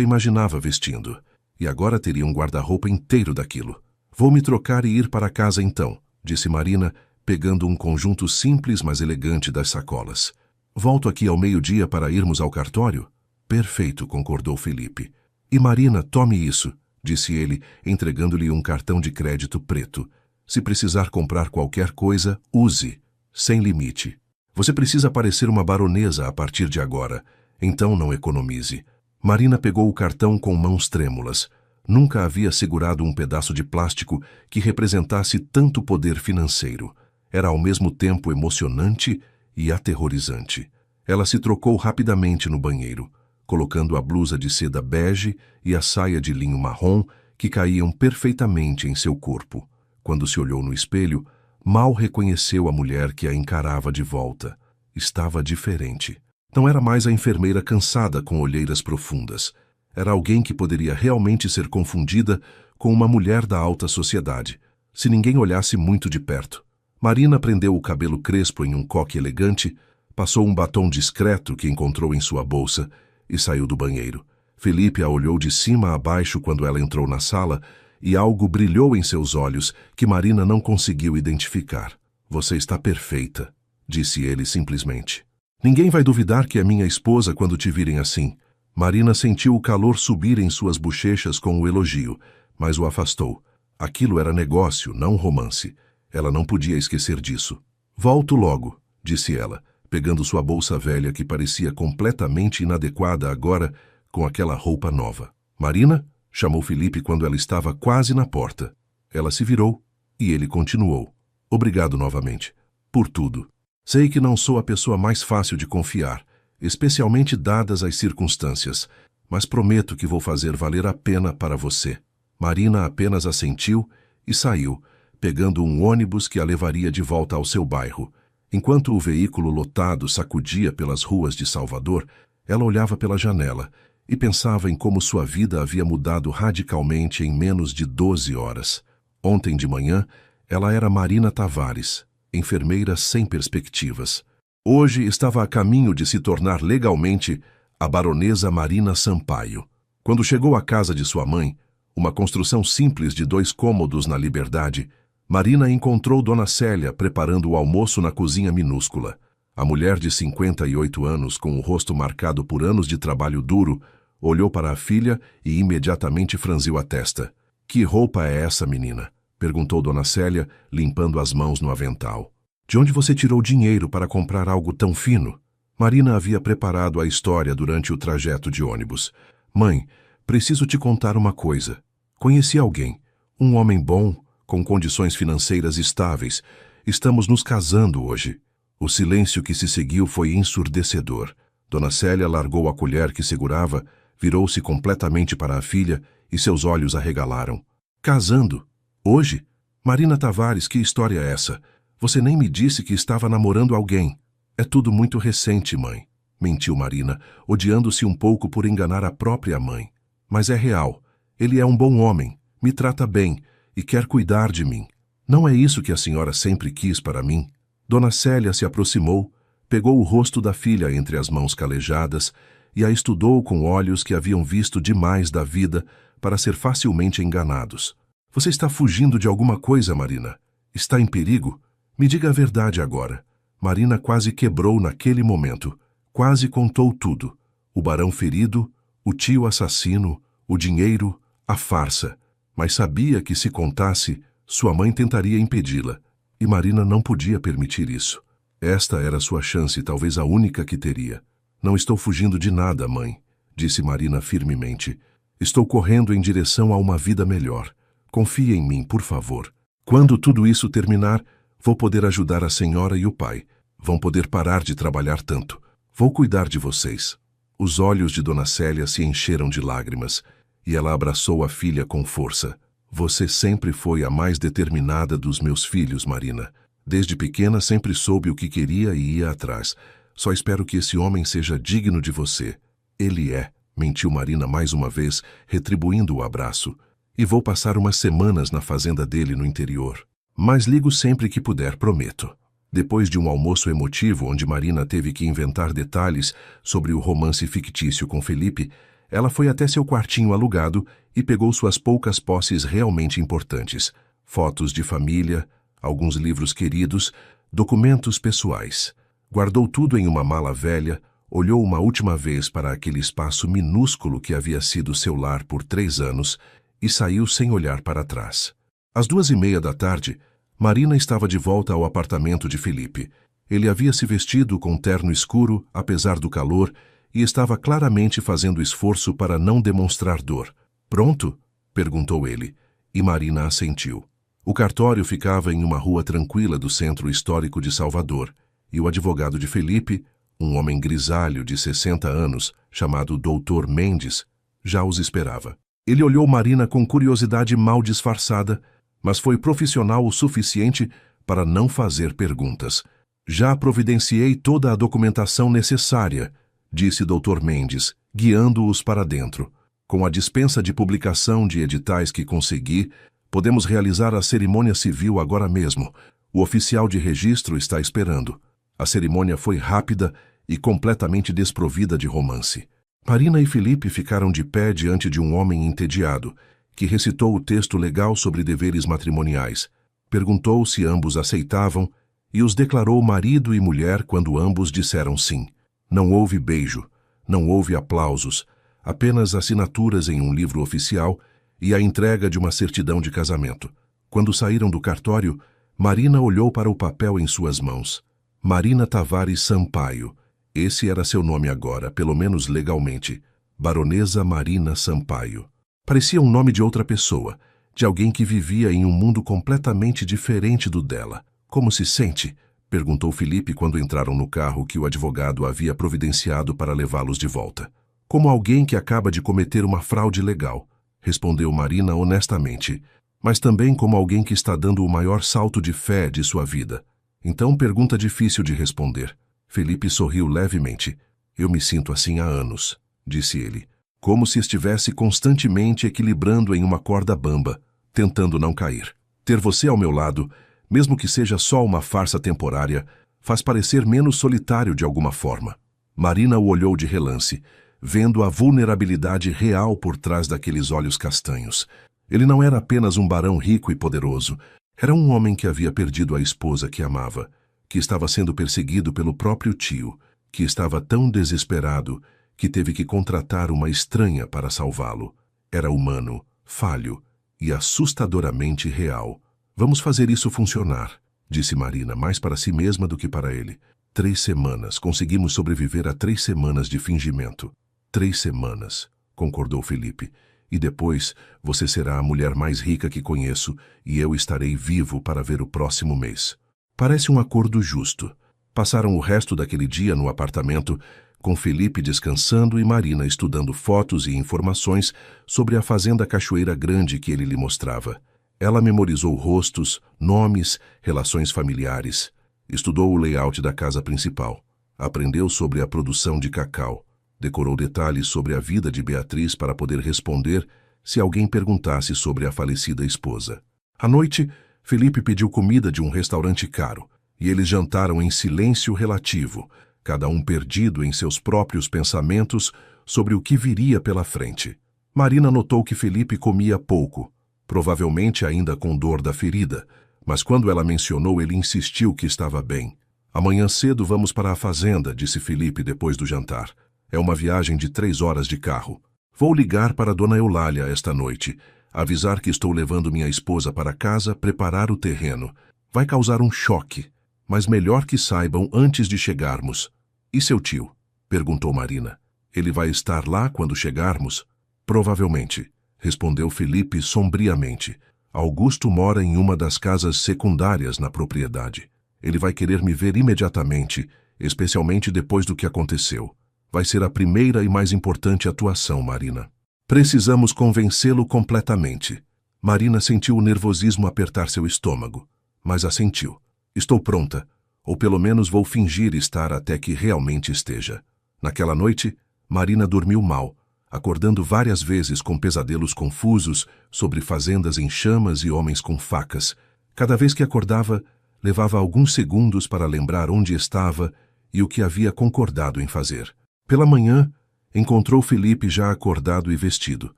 imaginava vestindo. E agora teria um guarda-roupa inteiro daquilo. Vou me trocar e ir para casa então, disse Marina, pegando um conjunto simples, mas elegante das sacolas. Volto aqui ao meio-dia para irmos ao cartório? Perfeito, concordou Felipe. E Marina, tome isso, disse ele, entregando-lhe um cartão de crédito preto. Se precisar comprar qualquer coisa, use, sem limite. Você precisa parecer uma baronesa a partir de agora, então não economize. Marina pegou o cartão com mãos trêmulas. Nunca havia segurado um pedaço de plástico que representasse tanto poder financeiro. Era ao mesmo tempo emocionante e aterrorizante. Ela se trocou rapidamente no banheiro, colocando a blusa de seda bege e a saia de linho marrom que caíam perfeitamente em seu corpo. Quando se olhou no espelho, mal reconheceu a mulher que a encarava de volta. Estava diferente. Não era mais a enfermeira cansada com olheiras profundas. Era alguém que poderia realmente ser confundida com uma mulher da alta sociedade, se ninguém olhasse muito de perto. Marina prendeu o cabelo crespo em um coque elegante, passou um batom discreto que encontrou em sua bolsa e saiu do banheiro. Felipe a olhou de cima a baixo quando ela entrou na sala e algo brilhou em seus olhos que Marina não conseguiu identificar. Você está perfeita, disse ele simplesmente. Ninguém vai duvidar que é minha esposa quando te virem assim. Marina sentiu o calor subir em suas bochechas com o elogio, mas o afastou. Aquilo era negócio, não romance. Ela não podia esquecer disso. Volto logo, disse ela, pegando sua bolsa velha que parecia completamente inadequada agora com aquela roupa nova. Marina? Chamou Felipe quando ela estava quase na porta. Ela se virou e ele continuou. Obrigado novamente. Por tudo. Sei que não sou a pessoa mais fácil de confiar, especialmente dadas as circunstâncias, mas prometo que vou fazer valer a pena para você. Marina apenas assentiu e saiu, pegando um ônibus que a levaria de volta ao seu bairro. Enquanto o veículo lotado sacudia pelas ruas de Salvador, ela olhava pela janela e pensava em como sua vida havia mudado radicalmente em menos de 12 horas. Ontem de manhã, ela era Marina Tavares, enfermeira sem perspectivas. Hoje estava a caminho de se tornar legalmente a baronesa Marina Sampaio. Quando chegou à casa de sua mãe, uma construção simples de 2 cômodos na Liberdade, Marina encontrou Dona Célia preparando o almoço na cozinha minúscula. A mulher de 58 anos, com o rosto marcado por anos de trabalho duro, olhou para a filha e imediatamente franziu a testa. Que roupa é essa, menina? Perguntou Dona Célia, limpando as mãos no avental. De onde você tirou dinheiro para comprar algo tão fino? Marina havia preparado a história durante o trajeto de ônibus. Mãe, preciso te contar uma coisa. Conheci alguém, um homem bom, com condições financeiras estáveis. Estamos nos casando hoje. O silêncio que se seguiu foi ensurdecedor. Dona Célia largou a colher que segurava, virou-se completamente para a filha e seus olhos arregalaram. Casando? Hoje? Marina Tavares, que história é essa? Você nem me disse que estava namorando alguém. É tudo muito recente, mãe. Mentiu Marina, odiando-se um pouco por enganar a própria mãe. Mas é real. Ele é um bom homem, me trata bem e quer cuidar de mim. Não é isso que a senhora sempre quis para mim? Dona Célia se aproximou, pegou o rosto da filha entre as mãos calejadas e a estudou com olhos que haviam visto demais da vida para ser facilmente enganados. Você está fugindo de alguma coisa, Marina? Está em perigo? Me diga a verdade agora. Marina quase quebrou naquele momento. Quase contou tudo. O barão ferido, o tio assassino, o dinheiro, a farsa. Mas sabia que se contasse, sua mãe tentaria impedi-la. E Marina não podia permitir isso. Esta era sua chance, talvez a única que teria. Não estou fugindo de nada, mãe, disse Marina firmemente. Estou correndo em direção a uma vida melhor. Confie em mim, por favor. Quando tudo isso terminar, vou poder ajudar a senhora e o pai. Vão poder parar de trabalhar tanto. Vou cuidar de vocês. Os olhos de Dona Célia se encheram de lágrimas e ela abraçou a filha com força. Você sempre foi a mais determinada dos meus filhos, Marina. Desde pequena sempre soube o que queria e ia atrás. Só espero que esse homem seja digno de você. Ele é, mentiu Marina mais uma vez, retribuindo o abraço. E vou passar umas semanas na fazenda dele no interior. Mas ligo sempre que puder, prometo. Depois de um almoço emotivo onde Marina teve que inventar detalhes sobre o romance fictício com Felipe, ela foi até seu quartinho alugado e pegou suas poucas posses realmente importantes: fotos de família, alguns livros queridos, documentos pessoais. Guardou tudo em uma mala velha, olhou uma última vez para aquele espaço minúsculo que havia sido seu lar por 3 anos e saiu sem olhar para trás. Às 2:30 da tarde, Marina estava de volta ao apartamento de Felipe. Ele havia se vestido com terno escuro, apesar do calor, e estava claramente fazendo esforço para não demonstrar dor. "Pronto?" perguntou ele, e Marina assentiu. O cartório ficava em uma rua tranquila do centro histórico de Salvador, e o advogado de Felipe, um homem grisalho de 60 anos, chamado Dr. Mendes, já os esperava. Ele olhou Marina com curiosidade mal disfarçada, mas foi profissional o suficiente para não fazer perguntas. "Já providenciei toda a documentação necessária", disse Dr. Mendes, guiando-os para dentro. "Com a dispensa de publicação de editais que consegui, podemos realizar a cerimônia civil agora mesmo. O oficial de registro está esperando." A cerimônia foi rápida e completamente desprovida de romance. Marina e Felipe ficaram de pé diante de um homem entediado, que recitou o texto legal sobre deveres matrimoniais, perguntou se ambos aceitavam e os declarou marido e mulher quando ambos disseram sim. Não houve beijo, não houve aplausos, apenas assinaturas em um livro oficial e a entrega de uma certidão de casamento. Quando saíram do cartório, Marina olhou para o papel em suas mãos. Marina Tavares Sampaio. Esse era seu nome agora, pelo menos legalmente. Baronesa Marina Sampaio. Parecia um nome de outra pessoa, de alguém que vivia em um mundo completamente diferente do dela. "Como se sente?" perguntou Felipe quando entraram no carro que o advogado havia providenciado para levá-los de volta. "Como alguém que acaba de cometer uma fraude legal", respondeu Marina honestamente, "mas também como alguém que está dando o maior salto de fé de sua vida. Então, pergunta difícil de responder." Felipe sorriu levemente. "Eu me sinto assim há anos", disse ele, "como se estivesse constantemente equilibrando em uma corda bamba, tentando não cair. Ter você ao meu lado, mesmo que seja só uma farsa temporária, faz parecer menos solitário de alguma forma." Marina o olhou de relance, vendo a vulnerabilidade real por trás daqueles olhos castanhos. Ele não era apenas um barão rico e poderoso, era um homem que havia perdido a esposa que amava, que estava sendo perseguido pelo próprio tio, que estava tão desesperado que teve que contratar uma estranha para salvá-lo. Era humano, falho e assustadoramente real. "Vamos fazer isso funcionar", disse Marina, mais para si mesma do que para ele. 3 semanas, conseguimos sobreviver a 3 semanas de fingimento. 3 semanas, concordou Felipe. "E depois você será a mulher mais rica que conheço e eu estarei vivo para ver o próximo mês." Parece um acordo justo. Passaram o resto daquele dia no apartamento, com Felipe descansando e Marina estudando fotos e informações sobre a fazenda Cachoeira Grande que ele lhe mostrava. Ela memorizou rostos, nomes, relações familiares. Estudou o layout da casa principal. Aprendeu sobre a produção de cacau. Decorou detalhes sobre a vida de Beatriz para poder responder se alguém perguntasse sobre a falecida esposa. À noite, Felipe pediu comida de um restaurante caro, e eles jantaram em silêncio relativo, cada um perdido em seus próprios pensamentos sobre o que viria pela frente. Marina notou que Felipe comia pouco, provavelmente ainda com dor da ferida, mas quando ela mencionou, ele insistiu que estava bem. "Amanhã cedo vamos para a fazenda", disse Felipe depois do jantar. "É uma viagem de 3 horas de carro. Vou ligar para Dona Eulália esta noite, avisar que estou levando minha esposa para casa, preparar o terreno. Vai causar um choque, mas melhor que saibam antes de chegarmos." "E seu tio?" perguntou Marina. "Ele vai estar lá quando chegarmos?" "Provavelmente", respondeu Felipe sombriamente. "Augusto mora em uma das casas secundárias na propriedade. Ele vai querer me ver imediatamente, especialmente depois do que aconteceu. Vai ser a primeira e mais importante atuação, Marina. Precisamos convencê-lo completamente." Marina sentiu o nervosismo apertar seu estômago, mas assentiu. "Estou pronta, ou pelo menos vou fingir estar até que realmente esteja." Naquela noite, Marina dormiu mal, acordando várias vezes com pesadelos confusos sobre fazendas em chamas e homens com facas. Cada vez que acordava, levava alguns segundos para lembrar onde estava e o que havia concordado em fazer. Pela manhã, encontrou Felipe já acordado e vestido,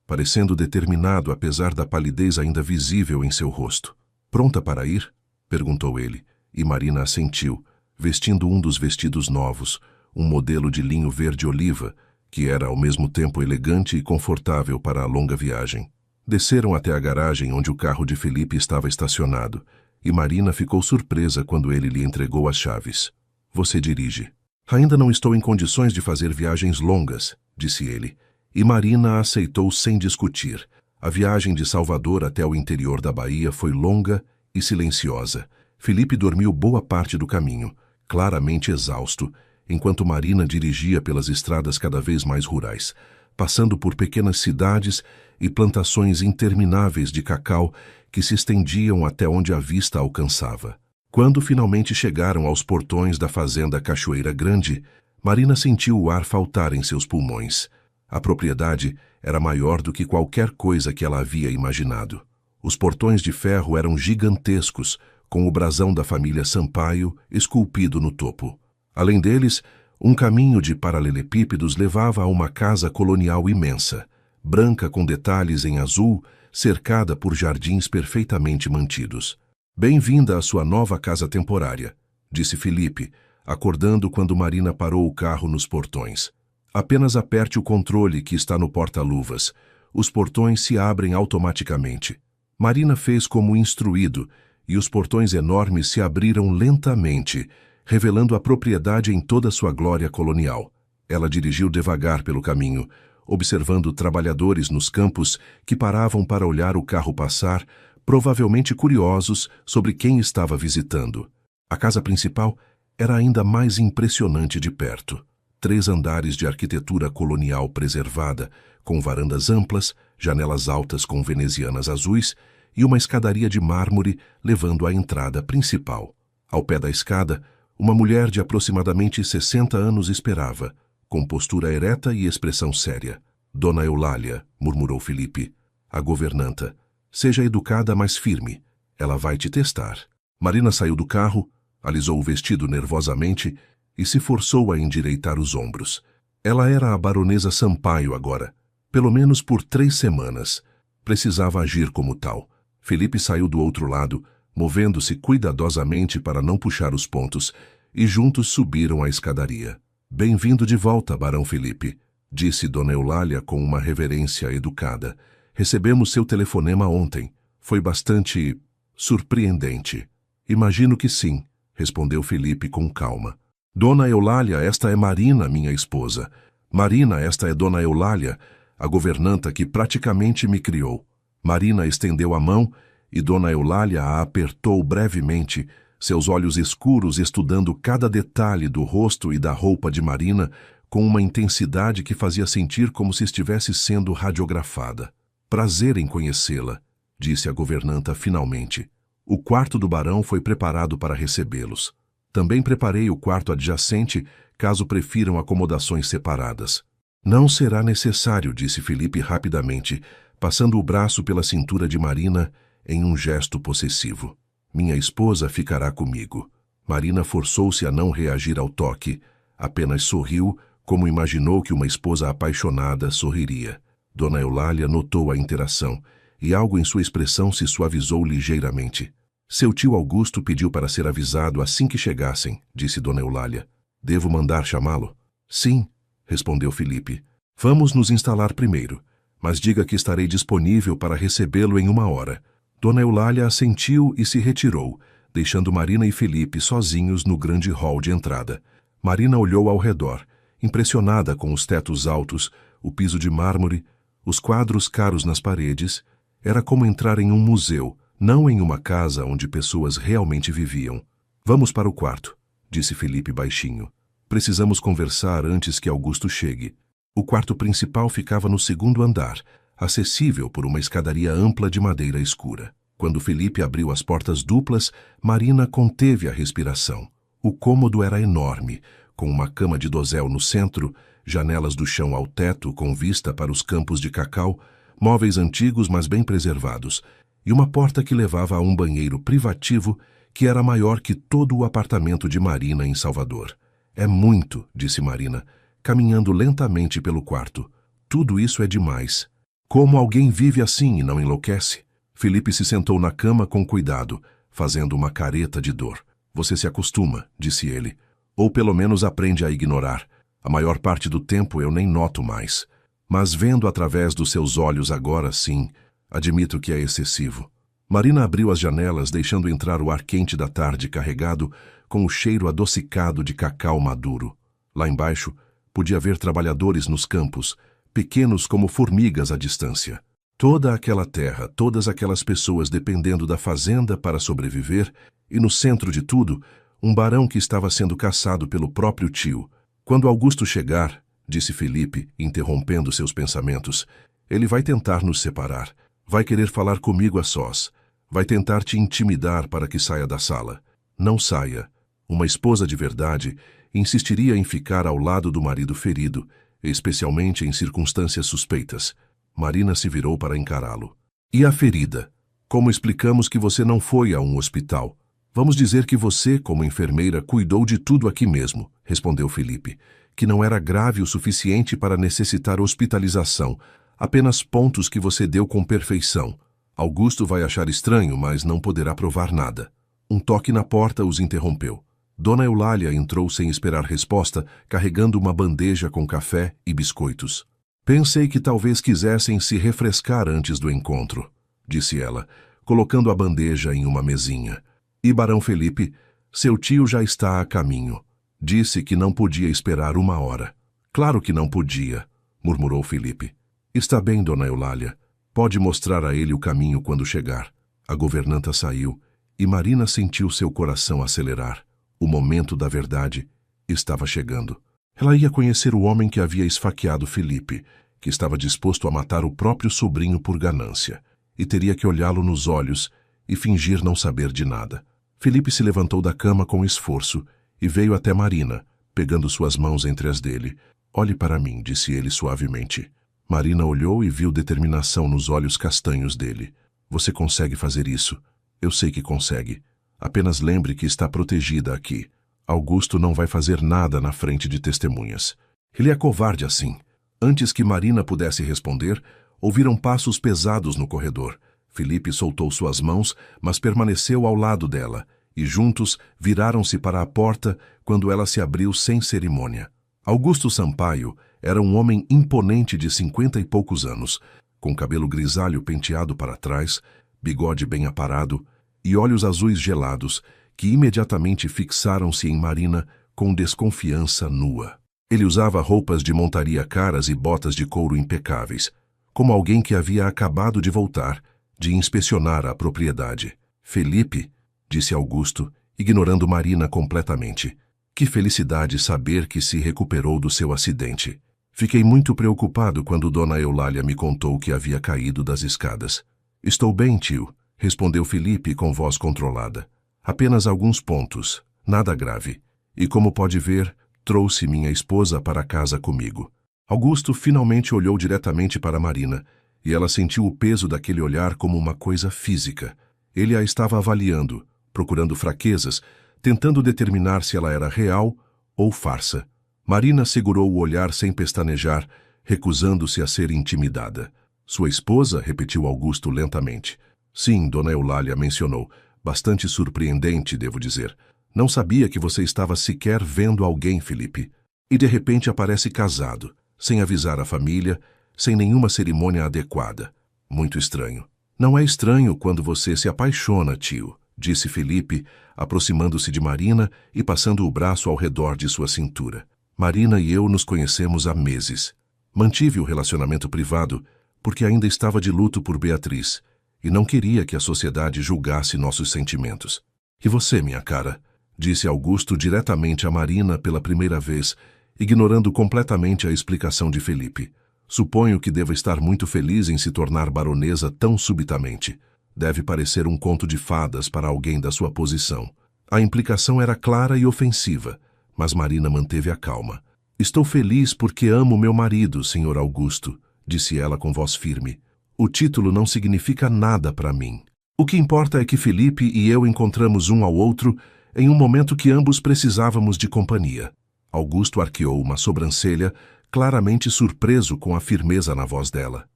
parecendo determinado apesar da palidez ainda visível em seu rosto. "Pronta para ir?" perguntou ele, e Marina assentiu, vestindo um dos vestidos novos, um modelo de linho verde-oliva, que era ao mesmo tempo elegante e confortável para a longa viagem. Desceram até a garagem onde o carro de Felipe estava estacionado, e Marina ficou surpresa quando ele lhe entregou as chaves. "Você dirige." "Ainda não estou em condições de fazer viagens longas", disse ele, e Marina aceitou sem discutir. A viagem de Salvador até o interior da Bahia foi longa e silenciosa. Felipe dormiu boa parte do caminho, claramente exausto, enquanto Marina dirigia pelas estradas cada vez mais rurais, passando por pequenas cidades e plantações intermináveis de cacau que se estendiam até onde a vista alcançava. Quando finalmente chegaram aos portões da fazenda Cachoeira Grande, Marina sentiu o ar faltar em seus pulmões. A propriedade era maior do que qualquer coisa que ela havia imaginado. Os portões de ferro eram gigantescos, com o brasão da família Sampaio esculpido no topo. Além deles, um caminho de paralelepípedos levava a uma casa colonial imensa, branca com detalhes em azul, cercada por jardins perfeitamente mantidos. "Bem-vinda à sua nova casa temporária", disse Felipe, acordando quando Marina parou o carro nos portões. "Apenas aperte o controle que está no porta-luvas. Os portões se abrem automaticamente." Marina fez como instruído, e os portões enormes se abriram lentamente, revelando a propriedade em toda sua glória colonial. Ela dirigiu devagar pelo caminho, observando trabalhadores nos campos que paravam para olhar o carro passar, provavelmente curiosos sobre quem estava visitando. A casa principal era ainda mais impressionante de perto. 3 andares de arquitetura colonial preservada, com varandas amplas, janelas altas com venezianas azuis e uma escadaria de mármore levando à entrada principal. Ao pé da escada, uma mulher de aproximadamente 60 anos esperava, com postura ereta e expressão séria. "Dona Eulália", murmurou Felipe, a governanta. "Seja educada, mas firme. Ela vai te testar." Marina saiu do carro, alisou o vestido nervosamente e se forçou a endireitar os ombros. Ela era a baronesa Sampaio agora, pelo menos por 3 semanas. Precisava agir como tal. Felipe saiu do outro lado, movendo-se cuidadosamente para não puxar os pontos, e juntos subiram a escadaria. "Bem-vindo de volta, Barão Felipe", disse Dona Eulália com uma reverência educada. "Recebemos seu telefonema ontem. Foi bastante surpreendente." "Imagino que sim", respondeu Felipe com calma. "Dona Eulália, esta é Marina, minha esposa. Marina, esta é Dona Eulália, a governanta que praticamente me criou." Marina estendeu a mão e Dona Eulália a apertou brevemente, seus olhos escuros estudando cada detalhe do rosto e da roupa de Marina com uma intensidade que fazia sentir como se estivesse sendo radiografada. "Prazer em conhecê-la", disse a governanta finalmente. O quarto do barão foi preparado para recebê-los. Também preparei o quarto adjacente, caso prefiram acomodações separadas. "Não será necessário", disse Felipe rapidamente, passando o braço pela cintura de Marina em um gesto possessivo. "Minha esposa ficará comigo." Marina forçou-se a não reagir ao toque, apenas sorriu, como imaginou que uma esposa apaixonada sorriria. Dona Eulália notou a interação, e algo em sua expressão se suavizou ligeiramente. "Seu tio Augusto pediu para ser avisado assim que chegassem", disse Dona Eulália. "Devo mandar chamá-lo?" "Sim", respondeu Felipe. "Vamos nos instalar primeiro, mas diga que estarei disponível para recebê-lo em 1 hora." Dona Eulália assentiu e se retirou, deixando Marina e Felipe sozinhos no grande hall de entrada. Marina olhou ao redor, impressionada com os tetos altos, o piso de mármore, os quadros caros nas paredes. Era como entrar em um museu, não em uma casa onde pessoas realmente viviam. "Vamos para o quarto", disse Felipe baixinho. "Precisamos conversar antes que Augusto chegue." O quarto principal ficava no 2º andar, acessível por uma escadaria ampla de madeira escura. Quando Felipe abriu as portas duplas, Marina conteve a respiração. O cômodo era enorme, com uma cama de dosel no centro, janelas do chão ao teto com vista para os campos de cacau, móveis antigos mas bem preservados, e uma porta que levava a um banheiro privativo que era maior que todo o apartamento de Marina em Salvador. É muito, disse Marina, caminhando lentamente pelo quarto. Tudo isso é demais. Como alguém vive assim e não enlouquece? Felipe se sentou na cama com cuidado, fazendo uma careta de dor. Você se acostuma, disse ele. Ou pelo menos aprende a ignorar. A maior parte do tempo eu nem noto mais. Mas vendo através dos seus olhos agora sim, admito que é excessivo. Marina abriu as janelas, deixando entrar o ar quente da tarde carregado com o cheiro adocicado de cacau maduro. Lá embaixo, podia ver trabalhadores nos campos, pequenos como formigas à distância. Toda aquela terra, todas aquelas pessoas dependendo da fazenda para sobreviver, e no centro de tudo, um barão que estava sendo caçado pelo próprio tio. Quando Augusto chegar, disse Felipe, interrompendo seus pensamentos, ele vai tentar nos separar. Vai querer falar comigo a sós. Vai tentar te intimidar para que saia da sala. Não saia. Uma esposa de verdade insistiria em ficar ao lado do marido ferido, especialmente em circunstâncias suspeitas. Marina se virou para encará-lo. E a ferida? Como explicamos que você não foi a um hospital? Vamos dizer que você, como enfermeira, cuidou de tudo aqui mesmo, respondeu Felipe, que não era grave o suficiente para necessitar hospitalização, apenas pontos que você deu com perfeição. Augusto vai achar estranho, mas não poderá provar nada. Um toque na porta os interrompeu. Dona Eulália entrou sem esperar resposta, carregando uma bandeja com café e biscoitos. Pensei que talvez quisessem se refrescar antes do encontro, disse ela, colocando a bandeja em uma mesinha. E Barão Felipe, seu tio já está a caminho. Disse que não podia esperar 1 hora. Claro que não podia, murmurou Felipe. Está bem, Dona Eulália. Pode mostrar a ele o caminho quando chegar. A governanta saiu e Marina sentiu seu coração acelerar. O momento da verdade estava chegando. Ela ia conhecer o homem que havia esfaqueado Felipe, que estava disposto a matar o próprio sobrinho por ganância, e teria que olhá-lo nos olhos e fingir não saber de nada. Felipe se levantou da cama com esforço e veio até Marina, pegando suas mãos entre as dele. Olhe para mim, disse ele suavemente. Marina olhou e viu determinação nos olhos castanhos dele. Você consegue fazer isso? Eu sei que consegue. Apenas lembre que está protegida aqui. Augusto não vai fazer nada na frente de testemunhas. Ele é covarde assim. Antes que Marina pudesse responder, ouviram passos pesados no corredor. Felipe soltou suas mãos, mas permaneceu ao lado dela, e juntos viraram-se para a porta quando ela se abriu sem cerimônia. Augusto Sampaio era um homem imponente de 50 e poucos anos, com cabelo grisalho penteado para trás, bigode bem aparado e olhos azuis gelados, que imediatamente fixaram-se em Marina com desconfiança nua. Ele usava roupas de montaria caras e botas de couro impecáveis, como alguém que havia acabado de voltar, de inspecionar a propriedade. Felipe, disse Augusto, ignorando Marina completamente. Que felicidade saber que se recuperou do seu acidente. Fiquei muito preocupado quando Dona Eulália me contou que havia caído das escadas. Estou bem, tio, respondeu Felipe com voz controlada. Apenas alguns pontos, nada grave. E como pode ver, trouxe minha esposa para casa comigo. Augusto finalmente olhou diretamente para Marina, e ela sentiu o peso daquele olhar como uma coisa física. Ele a estava avaliando, procurando fraquezas, tentando determinar se ela era real ou farsa. Marina segurou o olhar sem pestanejar, recusando-se a ser intimidada. Sua esposa, repetiu Augusto lentamente. Sim, Dona Eulália mencionou. Bastante surpreendente, devo dizer. Não sabia que você estava sequer vendo alguém, Felipe. E de repente aparece casado, sem avisar a família, sem nenhuma cerimônia adequada. Muito estranho. Não é estranho quando você se apaixona, tio, disse Felipe, aproximando-se de Marina e passando o braço ao redor de sua cintura. Marina e eu nos conhecemos há meses. Mantive o relacionamento privado porque ainda estava de luto por Beatriz e não queria que a sociedade julgasse nossos sentimentos. E você, minha cara? Disse Augusto diretamente a Marina pela primeira vez, ignorando completamente a explicação de Felipe. Suponho que deva estar muito feliz em se tornar baronesa tão subitamente. Deve parecer um conto de fadas para alguém da sua posição. A implicação era clara e ofensiva, mas Marina manteve a calma. Estou feliz porque amo meu marido, Sr. Augusto, disse ela com voz firme. O título não significa nada para mim. O que importa é que Felipe e eu encontramos um ao outro em um momento que ambos precisávamos de companhia. Augusto arqueou uma sobrancelha, claramente surpreso com a firmeza na voz dela.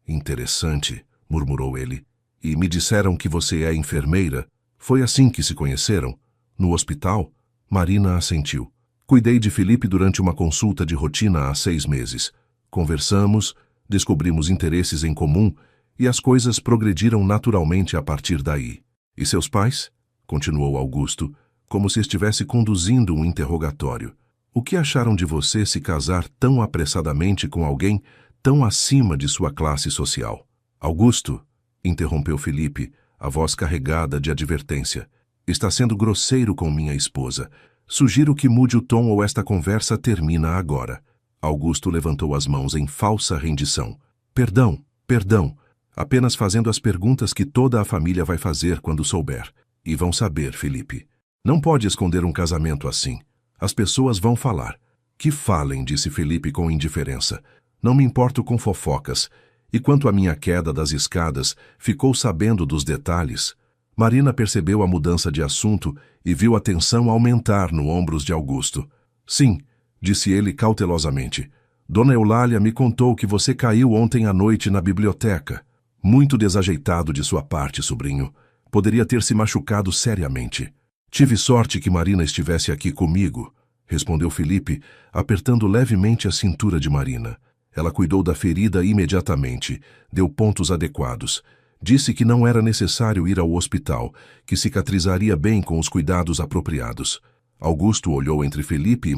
Interessante, murmurou ele. E me disseram que você é enfermeira? Foi assim que se conheceram? No hospital? Marina assentiu. Cuidei de Felipe durante uma consulta de rotina há 6 meses. Conversamos, descobrimos interesses em comum e as coisas progrediram naturalmente a partir daí. E seus pais? Continuou Augusto, como se estivesse conduzindo um interrogatório. O que acharam de você se casar tão apressadamente com alguém tão acima de sua classe social? Augusto, interrompeu Felipe, a voz carregada de advertência. Está sendo grosseiro com minha esposa. Sugiro que mude o tom ou esta conversa termina agora. Augusto levantou as mãos em falsa rendição. Perdão, perdão. Apenas fazendo as perguntas que toda a família vai fazer quando souber. E vão saber, Felipe. Não pode esconder um casamento assim. As pessoas vão falar. Que falem, disse Felipe com indiferença. Não me importo com fofocas. E quanto à minha queda das escadas, ficou sabendo dos detalhes? Marina percebeu a mudança de assunto e viu a tensão aumentar no ombros de Augusto. Sim, disse ele cautelosamente. Dona Eulália me contou que você caiu ontem à noite na biblioteca. Muito desajeitado de sua parte, sobrinho. Poderia ter se machucado seriamente. Tive sorte que Marina estivesse aqui comigo, respondeu Felipe, apertando levemente a cintura de Marina. Ela cuidou da ferida imediatamente, deu pontos adequados. Disse que não era necessário ir ao hospital, que cicatrizaria bem com os cuidados apropriados. Augusto olhou entre Felipe e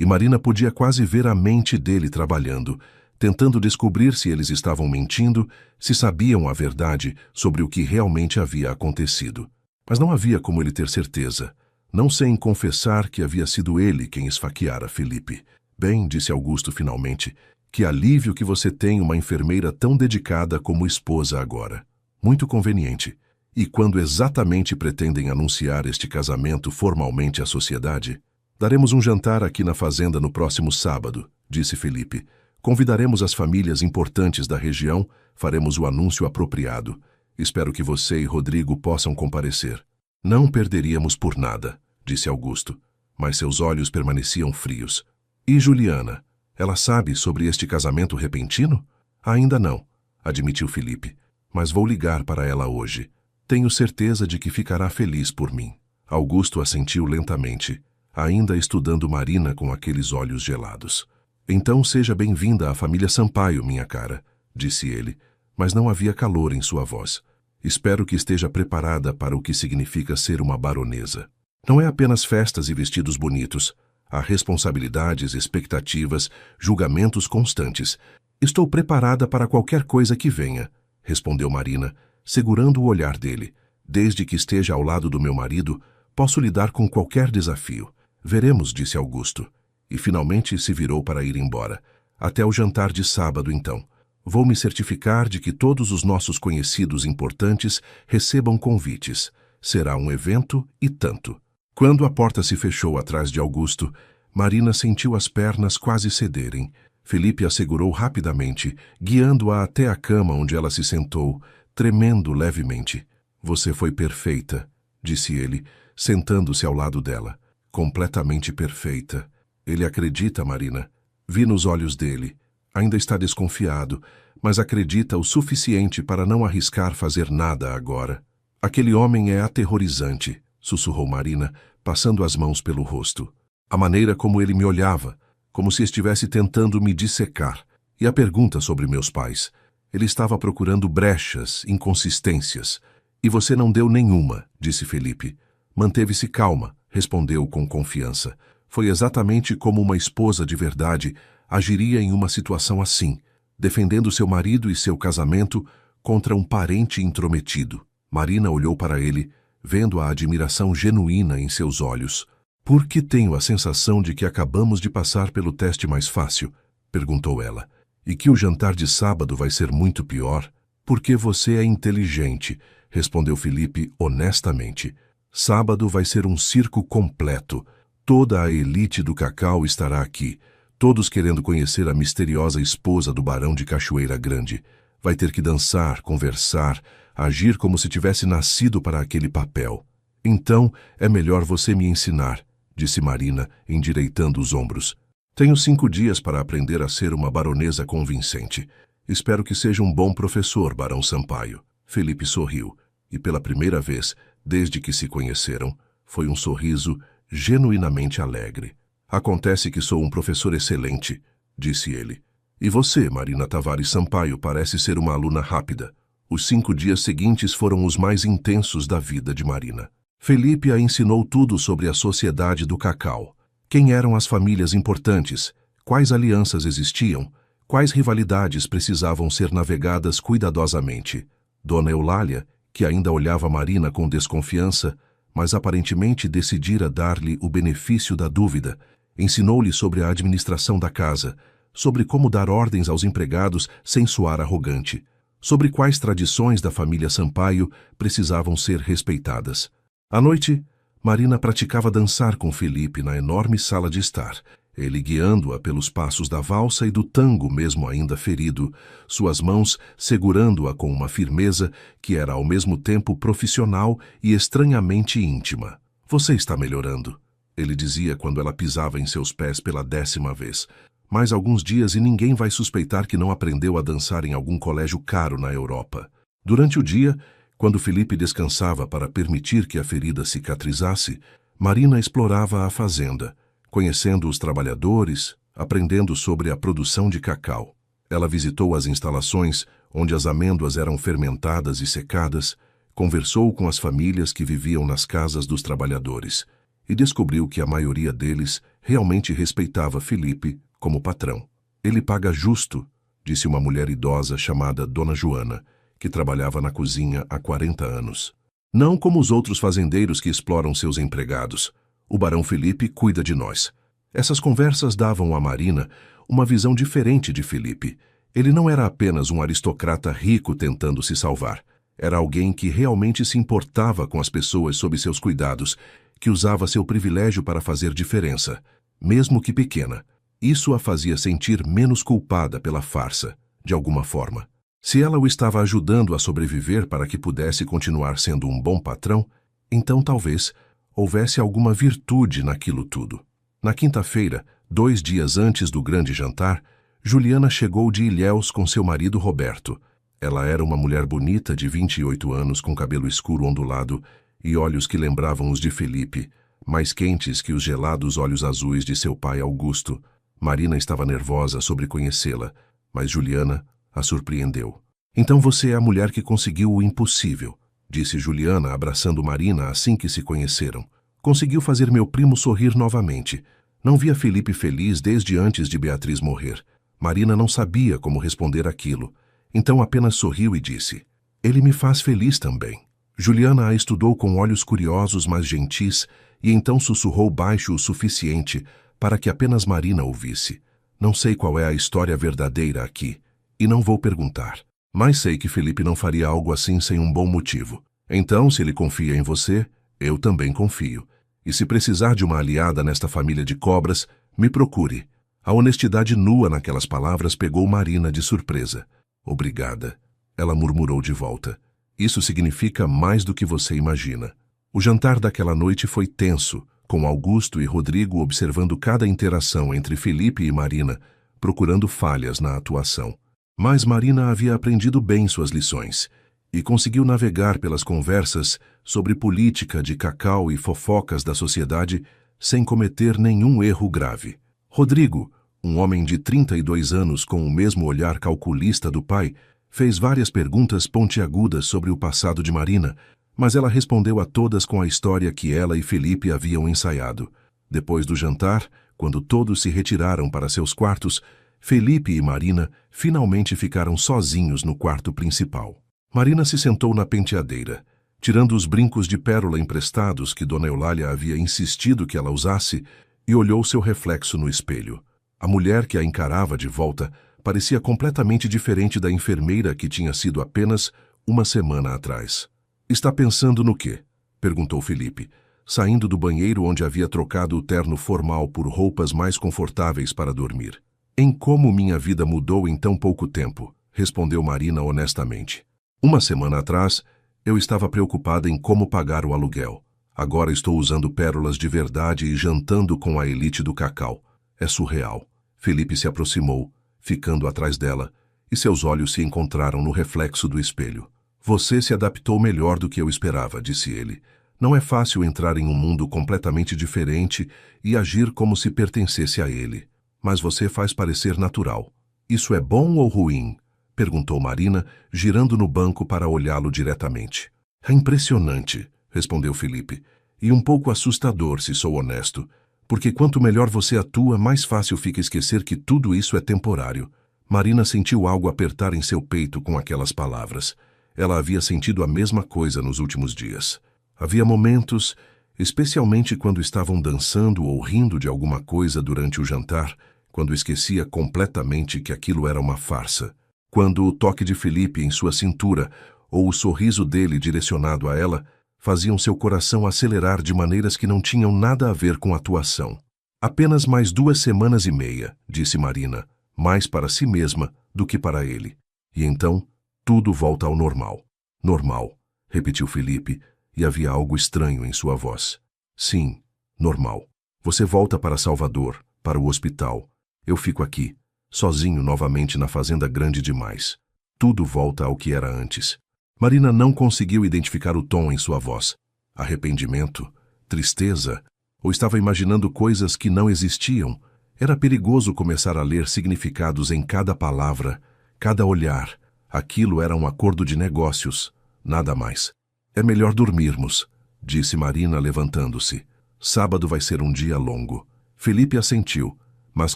Marina podia quase ver a mente dele trabalhando, tentando descobrir se eles estavam mentindo, se sabiam a verdade sobre o que realmente havia acontecido. Mas não havia como ele ter certeza, não sem confessar que havia sido ele quem esfaqueara Felipe. Bem, disse Augusto finalmente, que alívio que você tem uma enfermeira tão dedicada como esposa agora. Muito conveniente. E quando exatamente pretendem anunciar este casamento formalmente à sociedade? Daremos um jantar aqui na fazenda no próximo sábado, disse Felipe. Convidaremos as famílias importantes da região, faremos o anúncio apropriado. Espero que você e Rodrigo possam comparecer. Não perderíamos por nada, disse Augusto, mas seus olhos permaneciam frios. E Juliana? Ela sabe sobre este casamento repentino? Ainda não, admitiu Felipe, mas vou ligar para ela hoje. Tenho certeza de que ficará feliz por mim. Augusto assentiu lentamente, ainda estudando Marina com aqueles olhos gelados. Então seja bem-vinda à família Sampaio, minha cara, disse ele, mas não havia calor em sua voz. Espero que esteja preparada para o que significa ser uma baronesa. Não é apenas festas e vestidos bonitos. Há responsabilidades, expectativas, julgamentos constantes. Estou preparada para qualquer coisa que venha, respondeu Marina, segurando o olhar dele. Desde que esteja ao lado do meu marido, posso lidar com qualquer desafio. Veremos, disse Augusto. E finalmente se virou para ir embora. Até o jantar de sábado, então. Vou me certificar de que todos os nossos conhecidos importantes recebam convites. Será um evento e tanto. Quando a porta se fechou atrás de Augusto, Marina sentiu as pernas quase cederem. Felipe a segurou rapidamente, guiando-a até a cama onde ela se sentou, tremendo levemente. Você foi perfeita, disse ele, sentando-se ao lado dela. Completamente perfeita. Ele acredita, Marina. Vi nos olhos dele. Ainda está desconfiado, mas acredita o suficiente para não arriscar fazer nada agora. Aquele homem é aterrorizante, sussurrou Marina, passando as mãos pelo rosto. A maneira como ele me olhava, como se estivesse tentando me dissecar. E a pergunta sobre meus pais. Ele estava procurando brechas, inconsistências. E você não deu nenhuma, disse Felipe. Manteve-se calma, respondeu com confiança. Foi exatamente como uma esposa de verdade agiria em uma situação assim, defendendo seu marido e seu casamento contra um parente intrometido. Marina olhou para ele, vendo a admiração genuína em seus olhos. Por que tenho a sensação de que acabamos de passar pelo teste mais fácil? Perguntou ela. E que o jantar de sábado vai ser muito pior? Porque você é inteligente, respondeu Felipe honestamente. Sábado vai ser um circo completo. Toda a elite do cacau estará aqui. Todos querendo conhecer a misteriosa esposa do barão de Cachoeira Grande. Vai ter que dançar, conversar, agir como se tivesse nascido para aquele papel. Então, é melhor você me ensinar, disse Marina, endireitando os ombros. Tenho 5 dias para aprender a ser uma baronesa convincente. Espero que seja um bom professor, barão Sampaio. Felipe sorriu, e pela primeira vez, desde que se conheceram, foi um sorriso genuinamente alegre. Acontece que sou um professor excelente, disse ele. E você, Marina Tavares Sampaio, parece ser uma aluna rápida. Os 5 dias seguintes foram os mais intensos da vida de Marina. Felipe a ensinou tudo sobre a sociedade do cacau. Quem eram as famílias importantes, quais alianças existiam, quais rivalidades precisavam ser navegadas cuidadosamente. Dona Eulália, que ainda olhava Marina com desconfiança, mas aparentemente decidira dar-lhe o benefício da dúvida, ensinou-lhe sobre a administração da casa, sobre como dar ordens aos empregados sem soar arrogante, sobre quais tradições da família Sampaio precisavam ser respeitadas. À noite, Marina praticava dançar com Felipe na enorme sala de estar, ele guiando-a pelos passos da valsa e do tango mesmo ainda ferido, suas mãos segurando-a com uma firmeza que era ao mesmo tempo profissional e estranhamente íntima. Você está melhorando, ele dizia quando ela pisava em seus pés pela 10ª vez. Mais alguns dias e ninguém vai suspeitar que não aprendeu a dançar em algum colégio caro na Europa. Durante o dia, quando Felipe descansava para permitir que a ferida cicatrizasse, Marina explorava a fazenda, conhecendo os trabalhadores, aprendendo sobre a produção de cacau. Ela visitou as instalações onde as amêndoas eram fermentadas e secadas, conversou com as famílias que viviam nas casas dos trabalhadores e descobriu que a maioria deles realmente respeitava Felipe como patrão. Ele paga justo, disse uma mulher idosa chamada Dona Joana, que trabalhava na cozinha há 40 anos. Não como os outros fazendeiros que exploram seus empregados. O barão Felipe cuida de nós. Essas conversas davam a Marina uma visão diferente de Felipe. Ele não era apenas um aristocrata rico tentando se salvar. Era alguém que realmente se importava com as pessoas sob seus cuidados, que usava seu privilégio para fazer diferença, mesmo que pequena. Isso a fazia sentir menos culpada pela farsa, de alguma forma. Se ela o estava ajudando a sobreviver para que pudesse continuar sendo um bom patrão, então talvez houvesse alguma virtude naquilo tudo. Na quinta-feira, 2 dias antes do grande jantar, Juliana chegou de Ilhéus com seu marido Roberto. Ela era uma mulher bonita de 28 anos com cabelo escuro ondulado e olhos que lembravam os de Felipe, mais quentes que os gelados olhos azuis de seu pai Augusto. Marina estava nervosa sobre conhecê-la, mas Juliana a surpreendeu. Então você é a mulher que conseguiu o impossível, disse Juliana abraçando Marina assim que se conheceram. Conseguiu fazer meu primo sorrir novamente. Não via Felipe feliz desde antes de Beatriz morrer. Marina não sabia como responder aquilo. Então apenas sorriu e disse: ele me faz feliz também. Juliana a estudou com olhos curiosos mas gentis e então sussurrou baixo o suficiente para que apenas Marina ouvisse. Não sei qual é a história verdadeira aqui, e não vou perguntar. Mas sei que Felipe não faria algo assim sem um bom motivo. Então, se ele confia em você, eu também confio. E se precisar de uma aliada nesta família de cobras, me procure. A honestidade nua naquelas palavras pegou Marina de surpresa. Obrigada, ela murmurou de volta. Isso significa mais do que você imagina. O jantar daquela noite foi tenso, com Augusto e Rodrigo observando cada interação entre Felipe e Marina, procurando falhas na atuação. Mas Marina havia aprendido bem suas lições e conseguiu navegar pelas conversas sobre política de cacau e fofocas da sociedade sem cometer nenhum erro grave. Rodrigo, um homem de 32 anos com o mesmo olhar calculista do pai, fez várias perguntas pontiagudas sobre o passado de Marina, mas ela respondeu a todas com a história que ela e Felipe haviam ensaiado. Depois do jantar, quando todos se retiraram para seus quartos, Felipe e Marina finalmente ficaram sozinhos no quarto principal. Marina se sentou na penteadeira, tirando os brincos de pérola emprestados que Dona Eulália havia insistido que ela usasse, e olhou seu reflexo no espelho. A mulher que a encarava de volta parecia completamente diferente da enfermeira que tinha sido apenas uma semana atrás. Está pensando no quê? Perguntou Felipe. saindo do banheiro onde havia trocado o terno formal por roupas mais confortáveis para dormir. Em como minha vida mudou em tão pouco tempo, respondeu Marina honestamente. Uma semana atrás, eu estava preocupada em como pagar o aluguel. Agora estou usando pérolas de verdade e jantando com a elite do cacau. É surreal. Felipe se aproximou, ficando atrás dela, e seus olhos se encontraram no reflexo do espelho. Você se adaptou melhor do que eu esperava, disse ele. Não é fácil entrar em um mundo completamente diferente e agir como se pertencesse a ele. Mas você faz parecer natural. Isso é bom ou ruim? Perguntou Marina, girando no banco para olhá-lo diretamente. É impressionante, respondeu Felipe, e um pouco assustador, se sou honesto, porque quanto melhor você atua, mais fácil fica esquecer que tudo isso é temporário. Marina sentiu algo apertar em seu peito com aquelas palavras. Ela havia sentido a mesma coisa nos últimos dias. Havia momentos, especialmente quando estavam dançando ou rindo de alguma coisa durante o jantar, quando esquecia completamente que aquilo era uma farsa. Quando o toque de Felipe em sua cintura ou o sorriso dele direcionado a ela faziam seu coração acelerar de maneiras que não tinham nada a ver com a atuação. Apenas mais 2 semanas e meia, disse Marina, mais para si mesma do que para ele. E então, tudo volta ao normal. Normal, repetiu Felipe, e havia algo estranho em sua voz. Sim, normal. Você volta para Salvador, para o hospital. Eu fico aqui, sozinho novamente na fazenda grande demais. Tudo volta ao que era antes. Marina não conseguiu identificar o tom em sua voz. Arrependimento? Tristeza? Ou estava imaginando coisas que não existiam? Era perigoso começar a ler significados em cada palavra, cada olhar. Aquilo era um acordo de negócios, nada mais. É melhor dormirmos, disse Marina levantando-se. Sábado vai ser um dia longo. Felipe assentiu, mas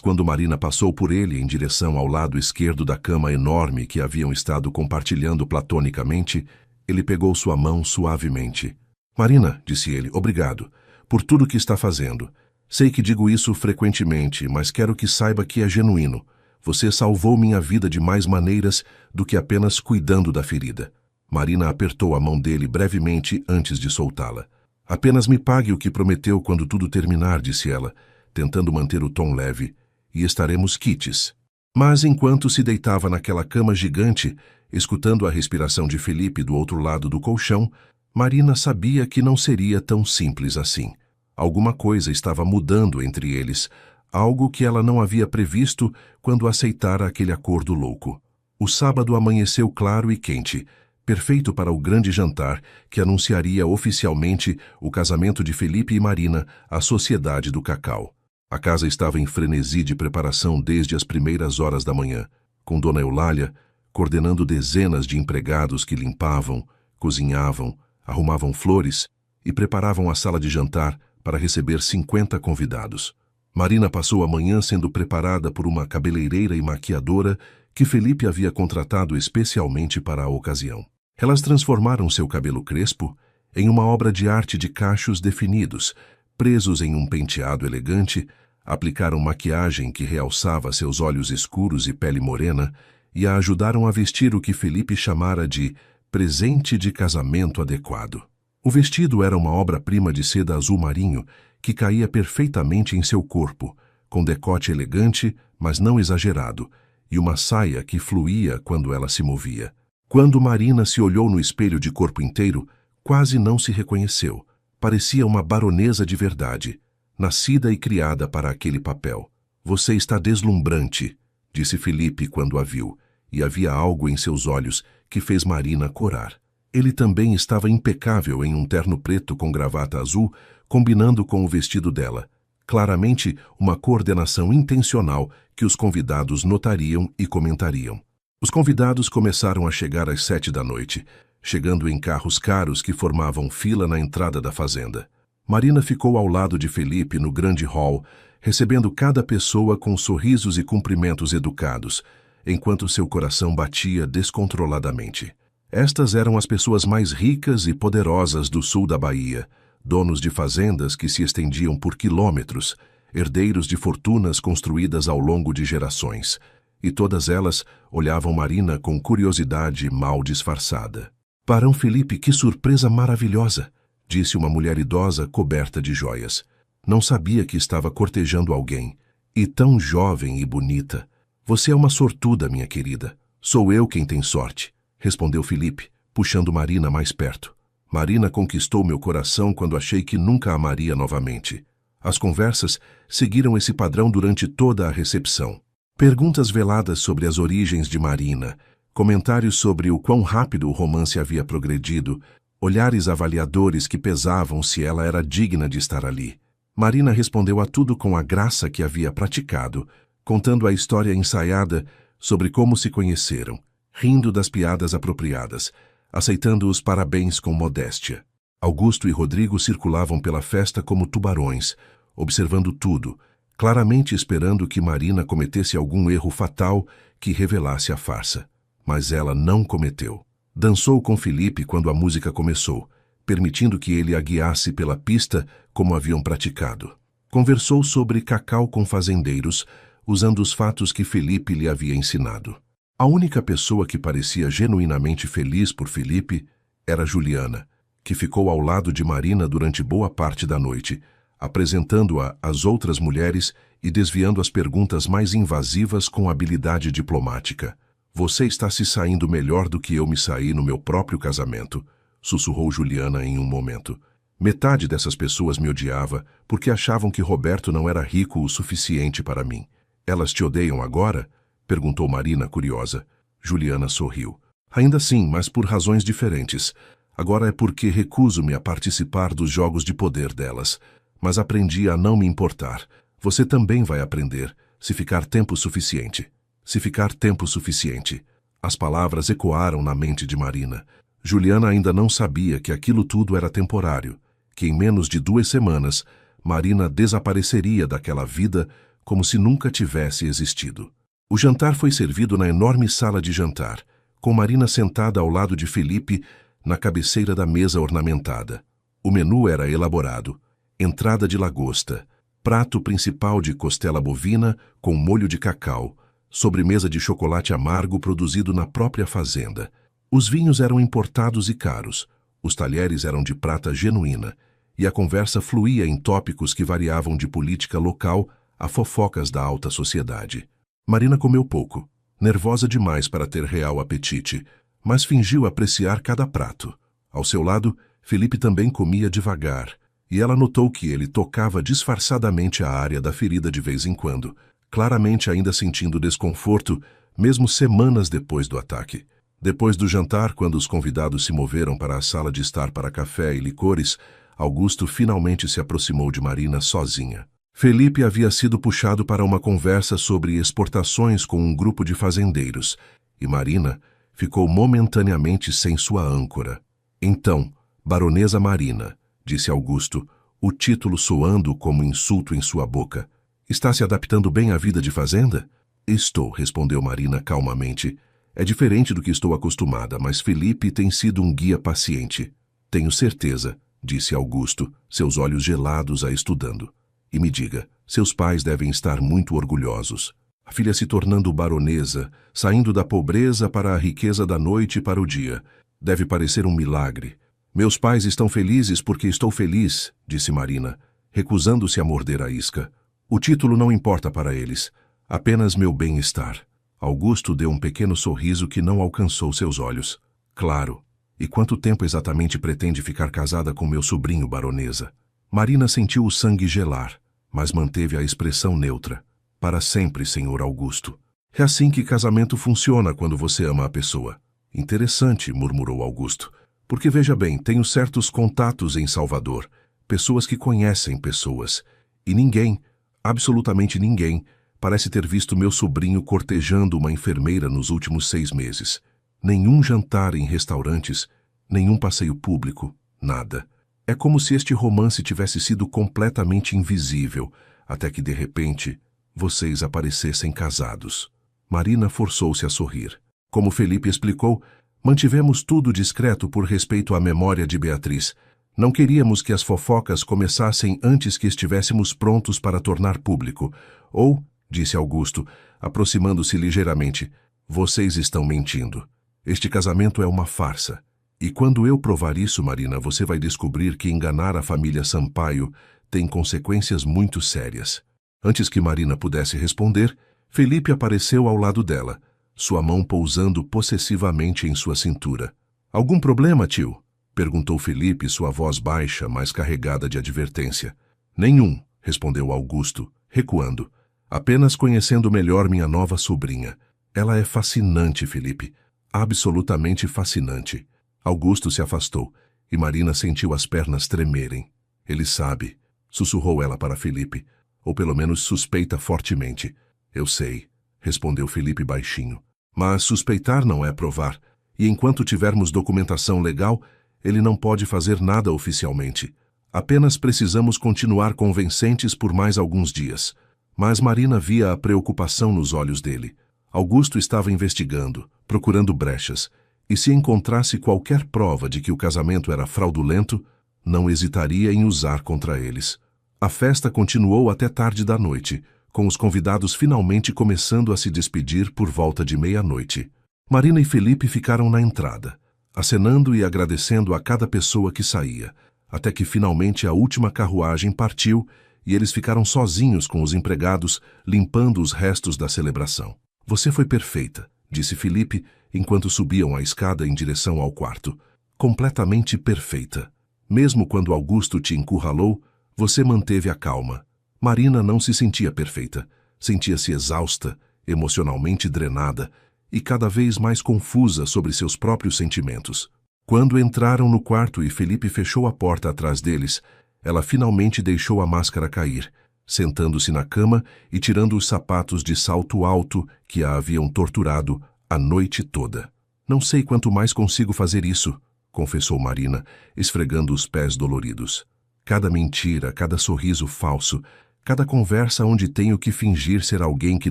quando Marina passou por ele em direção ao lado esquerdo da cama enorme que haviam estado compartilhando platonicamente, ele pegou sua mão suavemente. Marina, disse ele, obrigado, por tudo que está fazendo. Sei que digo isso frequentemente, mas quero que saiba que é genuíno. Você salvou minha vida de mais maneiras do que apenas cuidando da ferida. Marina apertou a mão dele brevemente antes de soltá-la. Apenas me pague o que prometeu quando tudo terminar, disse ela, tentando manter o tom leve, e estaremos quites. Mas enquanto se deitava naquela cama gigante, escutando a respiração de Felipe do outro lado do colchão, Marina sabia que não seria tão simples assim. Alguma coisa estava mudando entre eles, algo que ela não havia previsto quando aceitara aquele acordo louco. O sábado amanheceu claro e quente, perfeito para o grande jantar que anunciaria oficialmente o casamento de Felipe e Marina à Sociedade do Cacau. A casa estava em frenesi de preparação desde as primeiras horas da manhã, com Dona Eulália coordenando dezenas de empregados que limpavam, cozinhavam, arrumavam flores e preparavam a sala de jantar para receber 50 convidados. Marina passou a manhã sendo preparada por uma cabeleireira e maquiadora que Felipe havia contratado especialmente para a ocasião. Elas transformaram seu cabelo crespo em uma obra de arte de cachos definidos, presos em um penteado elegante, aplicaram maquiagem que realçava seus olhos escuros e pele morena e a ajudaram a vestir o que Felipe chamara de presente de casamento adequado. O vestido era uma obra-prima de seda azul marinho que caía perfeitamente em seu corpo, com decote elegante, mas não exagerado, e uma saia que fluía quando ela se movia. Quando Marina se olhou no espelho de corpo inteiro, quase não se reconheceu. Parecia uma baronesa de verdade, nascida e criada para aquele papel. Você está deslumbrante, disse Felipe quando a viu, e havia algo em seus olhos que fez Marina corar. Ele também estava impecável em um terno preto com gravata azul, combinando com o vestido dela. Claramente, uma coordenação intencional que os convidados notariam e comentariam. Os convidados começaram a chegar às 7 da noite, chegando em carros caros que formavam fila na entrada da fazenda. Marina ficou ao lado de Felipe no grande hall, recebendo cada pessoa com sorrisos e cumprimentos educados, enquanto seu coração batia descontroladamente. Estas eram as pessoas mais ricas e poderosas do sul da Bahia, donos de fazendas que se estendiam por quilômetros, herdeiros de fortunas construídas ao longo de gerações, e todas elas olhavam Marina com curiosidade mal disfarçada. Barão Felipe, que surpresa maravilhosa! disse uma mulher idosa coberta de joias. Não sabia que estava cortejando alguém. E tão jovem e bonita. Você é uma sortuda, minha querida. Sou eu quem tem sorte, respondeu Felipe, puxando Marina mais perto. Marina conquistou meu coração quando achei que nunca amaria novamente. As conversas seguiram esse padrão durante toda a recepção. Perguntas veladas sobre as origens de Marina, comentários sobre o quão rápido o romance havia progredido, olhares avaliadores que pesavam se ela era digna de estar ali. Marina respondeu a tudo com a graça que havia praticado, contando a história ensaiada sobre como se conheceram, rindo das piadas apropriadas, aceitando os parabéns com modéstia. Augusto e Rodrigo circulavam pela festa como tubarões, observando tudo, claramente esperando que Marina cometesse algum erro fatal que revelasse a farsa. Mas ela não cometeu. Dançou com Felipe quando a música começou, permitindo que ele a guiasse pela pista como haviam praticado. Conversou sobre cacau com fazendeiros, usando os fatos que Felipe lhe havia ensinado. A única pessoa que parecia genuinamente feliz por Felipe era Juliana, que ficou ao lado de Marina durante boa parte da noite, apresentando-a às outras mulheres e desviando as perguntas mais invasivas com habilidade diplomática. Você está se saindo melhor do que eu me saí no meu próprio casamento, sussurrou Juliana em um momento. Metade dessas pessoas me odiava porque achavam que Roberto não era rico o suficiente para mim. Elas te odeiam agora? Perguntou Marina, curiosa. Juliana sorriu. Ainda sim, mas por razões diferentes. Agora é porque recuso-me a participar dos jogos de poder delas. Mas aprendi a não me importar. Você também vai aprender, se ficar tempo suficiente. Se ficar tempo suficiente. As palavras ecoaram na mente de Marina. Juliana ainda não sabia que aquilo tudo era temporário, que em menos de 2 semanas, Marina desapareceria daquela vida como se nunca tivesse existido. O jantar foi servido na enorme sala de jantar, com Marina sentada ao lado de Felipe, na cabeceira da mesa ornamentada. O menu era elaborado. Entrada de lagosta, prato principal de costela bovina com molho de cacau, sobremesa de chocolate amargo produzido na própria fazenda. Os vinhos eram importados e caros, os talheres eram de prata genuína, e a conversa fluía em tópicos que variavam de política local a fofocas da alta sociedade. Marina comeu pouco, nervosa demais para ter real apetite, mas fingiu apreciar cada prato. Ao seu lado, Felipe também comia devagar, e ela notou que ele tocava disfarçadamente a área da ferida de vez em quando, claramente ainda sentindo desconforto, mesmo semanas depois do ataque. Depois do jantar, quando os convidados se moveram para a sala de estar para café e licores, Augusto finalmente se aproximou de Marina sozinha. Felipe havia sido puxado para uma conversa sobre exportações com um grupo de fazendeiros, e Marina ficou momentaneamente sem sua âncora. Então, Baronesa Marina, disse Augusto, o título soando como insulto em sua boca. Está se adaptando bem à vida de fazenda? Estou, respondeu Marina calmamente. É diferente do que estou acostumada, mas Felipe tem sido um guia paciente. Tenho certeza, disse Augusto, seus olhos gelados a estudando. E me diga, seus pais devem estar muito orgulhosos. A filha se tornando baronesa, saindo da pobreza para a riqueza da noite para o dia. Deve parecer um milagre. Meus pais estão felizes porque estou feliz, disse Marina, recusando-se a morder a isca. O título não importa para eles, apenas meu bem-estar. Augusto deu um pequeno sorriso que não alcançou seus olhos. Claro. E quanto tempo exatamente pretende ficar casada com meu sobrinho, baronesa? Marina sentiu o sangue gelar, mas manteve a expressão neutra. Para sempre, senhor Augusto. É assim que casamento funciona quando você ama a pessoa. Interessante, murmurou Augusto. Porque veja bem, tenho certos contatos em Salvador, pessoas que conhecem pessoas, e ninguém, absolutamente ninguém, parece ter visto meu sobrinho cortejando uma enfermeira nos últimos 6 meses. Nenhum jantar em restaurantes, nenhum passeio público, nada. É como se este romance tivesse sido completamente invisível, até que, de repente, vocês aparecessem casados. Marina forçou-se a sorrir. Como Felipe explicou, mantivemos tudo discreto por respeito à memória de Beatriz. Não queríamos que as fofocas começassem antes que estivéssemos prontos para tornar público. Ou, disse Augusto, aproximando-se ligeiramente, vocês estão mentindo. Este casamento é uma farsa. E quando eu provar isso, Marina, você vai descobrir que enganar a família Sampaio tem consequências muito sérias. Antes que Marina pudesse responder, Felipe apareceu ao lado dela, sua mão pousando possessivamente em sua cintura. Algum problema, tio? Perguntou Felipe, sua voz baixa, mas carregada de advertência. Nenhum, respondeu Augusto, recuando. Apenas conhecendo melhor minha nova sobrinha. Ela é fascinante, Felipe. Absolutamente fascinante. Augusto se afastou, e Marina sentiu as pernas tremerem. Ele sabe, sussurrou ela para Felipe, ou pelo menos suspeita fortemente. Eu sei, respondeu Felipe baixinho. Mas suspeitar não é provar, e enquanto tivermos documentação legal, ele não pode fazer nada oficialmente. Apenas precisamos continuar convincentes por mais alguns dias. Mas Marina via a preocupação nos olhos dele. Augusto estava investigando, procurando brechas, e se encontrasse qualquer prova de que o casamento era fraudulento, não hesitaria em usar contra eles. A festa continuou até tarde da noite, com os convidados finalmente começando a se despedir por volta de meia-noite. Marina e Felipe ficaram na entrada, acenando e agradecendo a cada pessoa que saía, até que finalmente a última carruagem partiu e eles ficaram sozinhos com os empregados, limpando os restos da celebração. Você foi perfeita, disse Felipe, enquanto subiam a escada em direção ao quarto. Completamente perfeita. Mesmo quando Augusto te encurralou, você manteve a calma. Marina não se sentia perfeita. Sentia-se exausta, emocionalmente drenada e cada vez mais confusa sobre seus próprios sentimentos. Quando entraram no quarto e Felipe fechou a porta atrás deles, ela finalmente deixou a máscara cair, sentando-se na cama e tirando os sapatos de salto alto que a haviam torturado a noite toda. Não sei quanto mais consigo fazer isso, confessou Marina, esfregando os pés doloridos. Cada mentira, cada sorriso falso, cada conversa onde tenho que fingir ser alguém que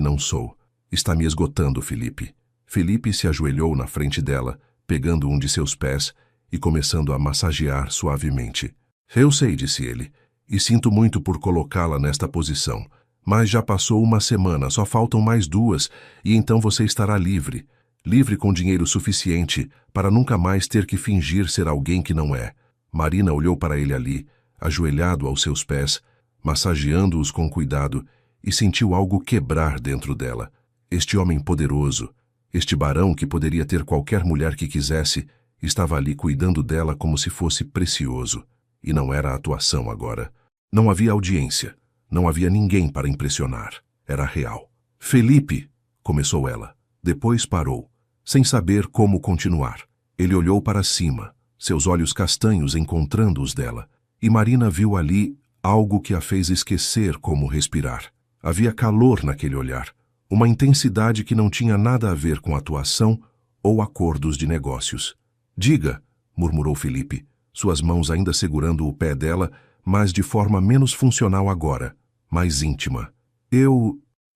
não sou. Está me esgotando, Felipe. Felipe se ajoelhou na frente dela, pegando um de seus pés e começando a massagear suavemente. Eu sei, disse ele, e sinto muito por colocá-la nesta posição. Mas já passou uma semana, só faltam mais 2, e então você estará livre. Livre com dinheiro suficiente para nunca mais ter que fingir ser alguém que não é. Marina olhou para ele ali, ajoelhado aos seus pés, massageando-os com cuidado, e sentiu algo quebrar dentro dela. Este homem poderoso, este barão que poderia ter qualquer mulher que quisesse, estava ali cuidando dela como se fosse precioso. E não era atuação agora. Não havia audiência. Não havia ninguém para impressionar. Era real. Felipe, começou ela. Depois parou, sem saber como continuar. Ele olhou para cima, seus olhos castanhos encontrando os dela, e Marina viu ali algo que a fez esquecer como respirar. Havia calor naquele olhar, uma intensidade que não tinha nada a ver com atuação ou acordos de negócios. Diga, murmurou Felipe, suas mãos ainda segurando o pé dela, mas de forma menos funcional agora, mais íntima.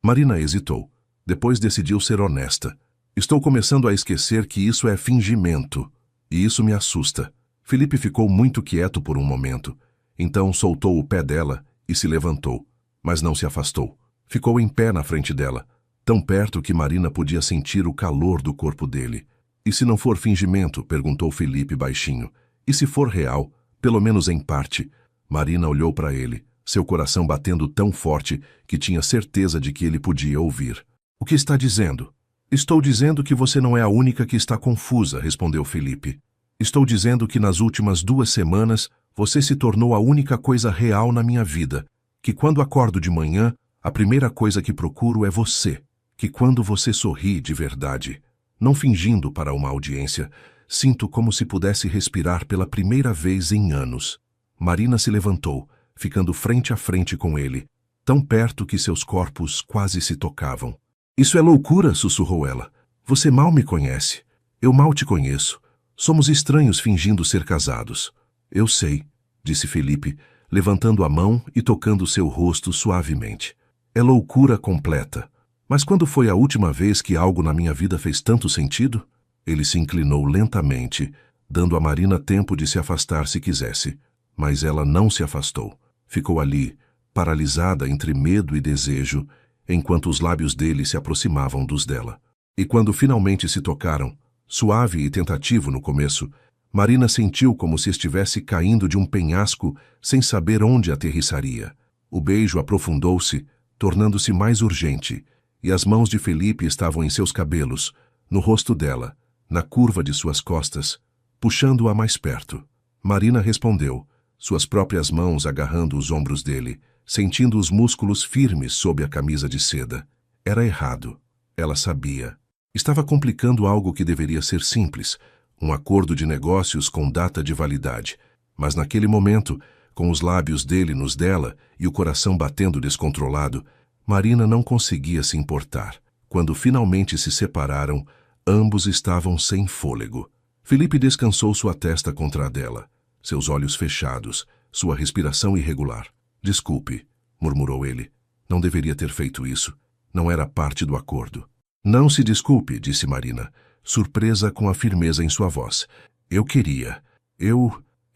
Marina hesitou. Depois decidiu ser honesta. Estou começando a esquecer que isso é fingimento, e isso me assusta. Felipe ficou muito quieto por um momento. Então soltou o pé dela e se levantou, mas não se afastou. Ficou em pé na frente dela, tão perto que Marina podia sentir o calor do corpo dele. E se não for fingimento? Perguntou Felipe baixinho. E se for real, pelo menos em parte? Marina olhou para ele, seu coração batendo tão forte que tinha certeza de que ele podia ouvir. O que está dizendo? Estou dizendo que você não é a única que está confusa, respondeu Felipe. Estou dizendo que nas últimas 2 semanas você se tornou a única coisa real na minha vida, que quando acordo de manhã, a primeira coisa que procuro é você, que quando você sorri de verdade, não fingindo para uma audiência, sinto como se pudesse respirar pela primeira vez em anos. Marina se levantou, ficando frente a frente com ele, tão perto que seus corpos quase se tocavam. Isso é loucura, sussurrou ela. Você mal me conhece. Eu mal te conheço. Somos estranhos fingindo ser casados. Eu sei, disse Felipe, levantando a mão e tocando seu rosto suavemente. É loucura completa. Mas quando foi a última vez que algo na minha vida fez tanto sentido? Ele se inclinou lentamente, dando a Marina tempo de se afastar se quisesse. Mas ela não se afastou. Ficou ali, paralisada entre medo e desejo, enquanto os lábios dele se aproximavam dos dela. E quando finalmente se tocaram, suave e tentativo no começo, Marina sentiu como se estivesse caindo de um penhasco sem saber onde aterrissaria. O beijo aprofundou-se, tornando-se mais urgente, e as mãos de Felipe estavam em seus cabelos, no rosto dela, na curva de suas costas, puxando-a mais perto. Marina respondeu, suas próprias mãos agarrando os ombros dele, sentindo os músculos firmes sob a camisa de seda. Era errado. Ela sabia. Estava complicando algo que deveria ser simples, um acordo de negócios com data de validade. Mas naquele momento, com os lábios dele nos dela e o coração batendo descontrolado, Marina não conseguia se importar. Quando finalmente se separaram, ambos estavam sem fôlego. Felipe descansou sua testa contra a dela, seus olhos fechados, sua respiração irregular. Desculpe, murmurou ele. Não deveria ter feito isso. Não era parte do acordo. Não se desculpe, disse Marina, surpresa com a firmeza em sua voz. Eu queria.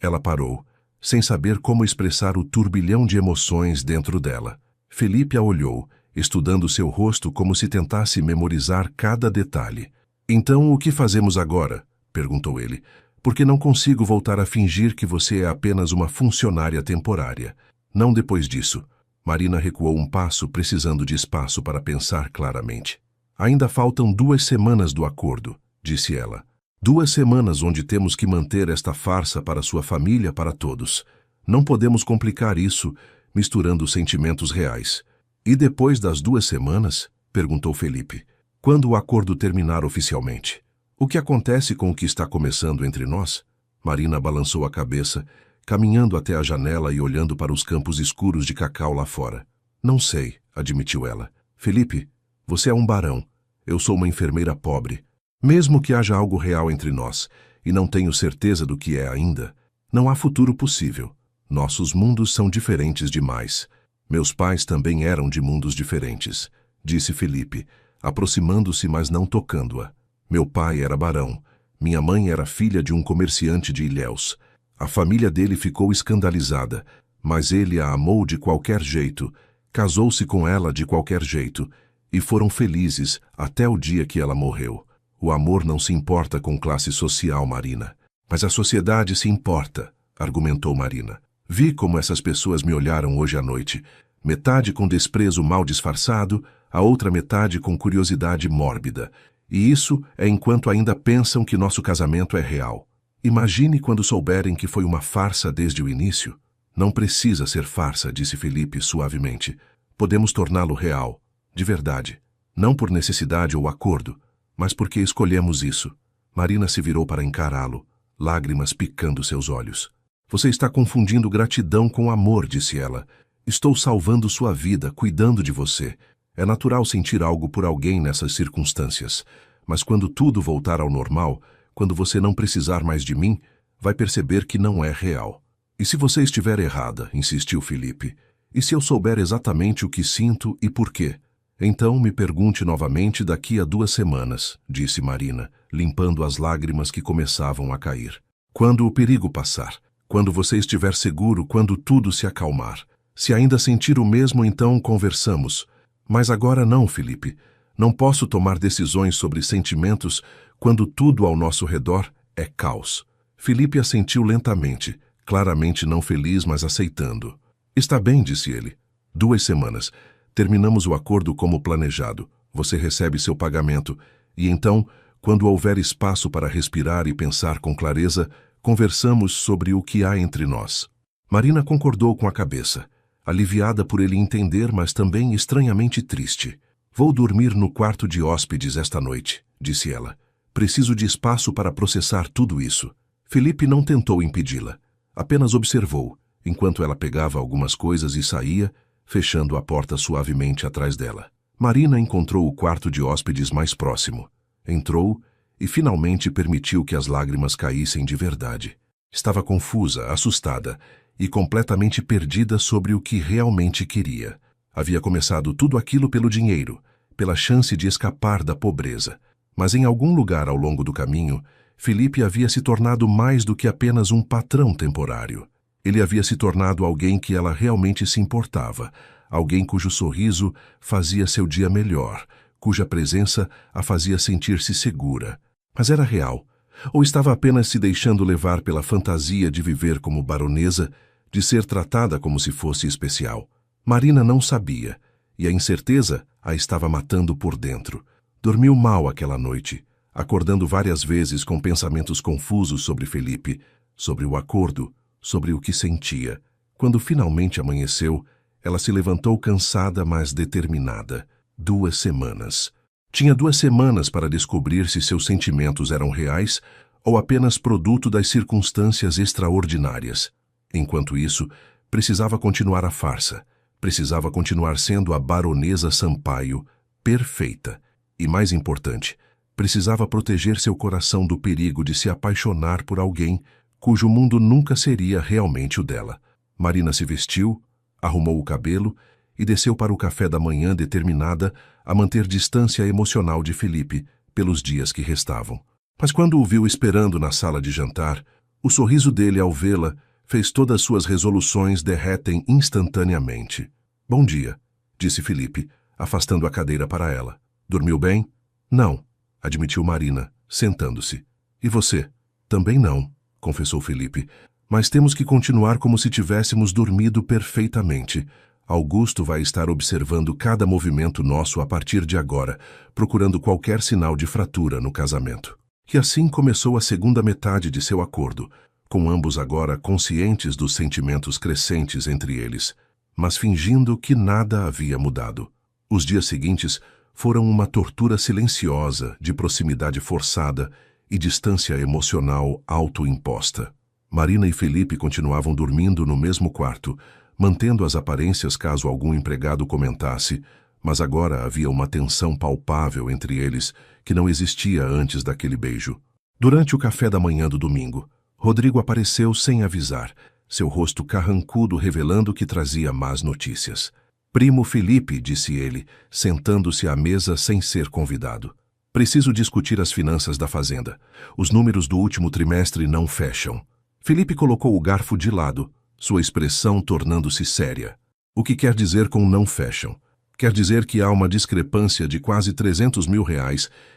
Ela parou, sem saber como expressar o turbilhão de emoções dentro dela. Felipe a olhou, estudando seu rosto como se tentasse memorizar cada detalhe. Então, o que fazemos agora? Perguntou ele. Porque não consigo voltar a fingir que você é apenas uma funcionária temporária. Não depois disso. Marina recuou um passo, precisando de espaço para pensar claramente. Ainda faltam 2 semanas do acordo, disse ela. 2 semanas onde temos que manter esta farsa para sua família, para todos. Não podemos complicar isso, misturando sentimentos reais. E depois das 2 semanas? Perguntou Felipe. Quando o acordo terminar oficialmente? O que acontece com o que está começando entre nós? Marina balançou a cabeça, caminhando até a janela e olhando para os campos escuros de cacau lá fora. Não sei, admitiu ela. Felipe, você é um barão. Eu sou uma enfermeira pobre. Mesmo que haja algo real entre nós, e não tenho certeza do que é ainda, não há futuro possível. Nossos mundos são diferentes demais. Meus pais também eram de mundos diferentes, disse Felipe, aproximando-se, mas não tocando-a. Meu pai era barão. Minha mãe era filha de um comerciante de Ilhéus. A família dele ficou escandalizada, mas ele a amou de qualquer jeito, casou-se com ela de qualquer jeito, e foram felizes até o dia que ela morreu. O amor não se importa com classe social, Marina. Mas a sociedade se importa, argumentou Marina. Vi como essas pessoas me olharam hoje à noite. Metade com desprezo mal disfarçado, a outra metade com curiosidade mórbida. E isso é enquanto ainda pensam que nosso casamento é real. Imagine quando souberem que foi uma farsa desde o início. Não precisa ser farsa, disse Felipe suavemente. Podemos torná-lo real, de verdade. Não por necessidade ou acordo, mas porque escolhemos isso. Marina se virou para encará-lo, lágrimas picando seus olhos. Você está confundindo gratidão com amor, disse ela. Estou salvando sua vida, cuidando de você. É natural sentir algo por alguém nessas circunstâncias. Mas quando tudo voltar ao normal, quando você não precisar mais de mim, vai perceber que não é real. E se você estiver errada, insistiu Felipe, e se eu souber exatamente o que sinto e por quê? Então me pergunte novamente daqui a 2 semanas, disse Marina, limpando as lágrimas que começavam a cair. Quando o perigo passar, quando você estiver seguro, quando tudo se acalmar. Se ainda sentir o mesmo, então conversamos. Mas agora não, Felipe. Não posso tomar decisões sobre sentimentos quando tudo ao nosso redor é caos. Felipe assentiu lentamente, claramente não feliz, mas aceitando. Está bem, disse ele. 2 semanas. Terminamos o acordo como planejado. Você recebe seu pagamento. E então, quando houver espaço para respirar e pensar com clareza, conversamos sobre o que há entre nós. Marina concordou com a cabeça, aliviada por ele entender, mas também estranhamente triste. Vou dormir no quarto de hóspedes esta noite, disse ela. Preciso de espaço para processar tudo isso. Felipe não tentou impedi-la. Apenas observou, enquanto ela pegava algumas coisas e saía, fechando a porta suavemente atrás dela. Marina encontrou o quarto de hóspedes mais próximo. Entrou e finalmente permitiu que as lágrimas caíssem de verdade. Estava confusa, assustada e completamente perdida sobre o que realmente queria. Havia começado tudo aquilo pelo dinheiro, pela chance de escapar da pobreza. Mas em algum lugar ao longo do caminho, Felipe havia se tornado mais do que apenas um patrão temporário. Ele havia se tornado alguém que ela realmente se importava, alguém cujo sorriso fazia seu dia melhor, cuja presença a fazia sentir-se segura. Mas era real. Ou estava apenas se deixando levar pela fantasia de viver como baronesa, de ser tratada como se fosse especial? Marina não sabia, e a incerteza a estava matando por dentro. Dormiu mal aquela noite, acordando várias vezes com pensamentos confusos sobre Felipe, sobre o acordo, sobre o que sentia. Quando finalmente amanheceu, ela se levantou cansada, mas determinada. 2 semanas. Tinha 2 semanas para descobrir se seus sentimentos eram reais ou apenas produto das circunstâncias extraordinárias. Enquanto isso, precisava continuar a farsa. Precisava continuar sendo a baronesa Sampaio, perfeita. E mais importante, precisava proteger seu coração do perigo de se apaixonar por alguém cujo mundo nunca seria realmente o dela. Marina se vestiu, arrumou o cabelo e desceu para o café da manhã determinada a manter distância emocional de Felipe pelos dias que restavam. Mas quando o viu esperando na sala de jantar, o sorriso dele ao vê-la fez todas suas resoluções derretem instantaneamente. Bom dia, disse Felipe, afastando a cadeira para ela. Dormiu bem? Não, admitiu Marina, sentando-se. E você? Também não, confessou Felipe. Mas temos que continuar como se tivéssemos dormido perfeitamente. Augusto vai estar observando cada movimento nosso a partir de agora, procurando qualquer sinal de fratura no casamento. E assim começou a segunda metade de seu acordo, com ambos agora conscientes dos sentimentos crescentes entre eles, mas fingindo que nada havia mudado. Os dias seguintes foram uma tortura silenciosa de proximidade forçada e distância emocional autoimposta. Marina e Felipe continuavam dormindo no mesmo quarto, mantendo as aparências caso algum empregado comentasse, mas agora havia uma tensão palpável entre eles que não existia antes daquele beijo. Durante o café da manhã do domingo, Rodrigo apareceu sem avisar, seu rosto carrancudo revelando que trazia más notícias. Primo Felipe, disse ele, sentando-se à mesa sem ser convidado. Preciso discutir as finanças da fazenda. Os números do último trimestre não fecham. Felipe colocou o garfo de lado, sua expressão tornando-se séria. O que quer dizer com não fecham? Quer dizer que há uma discrepância de quase R$300 mil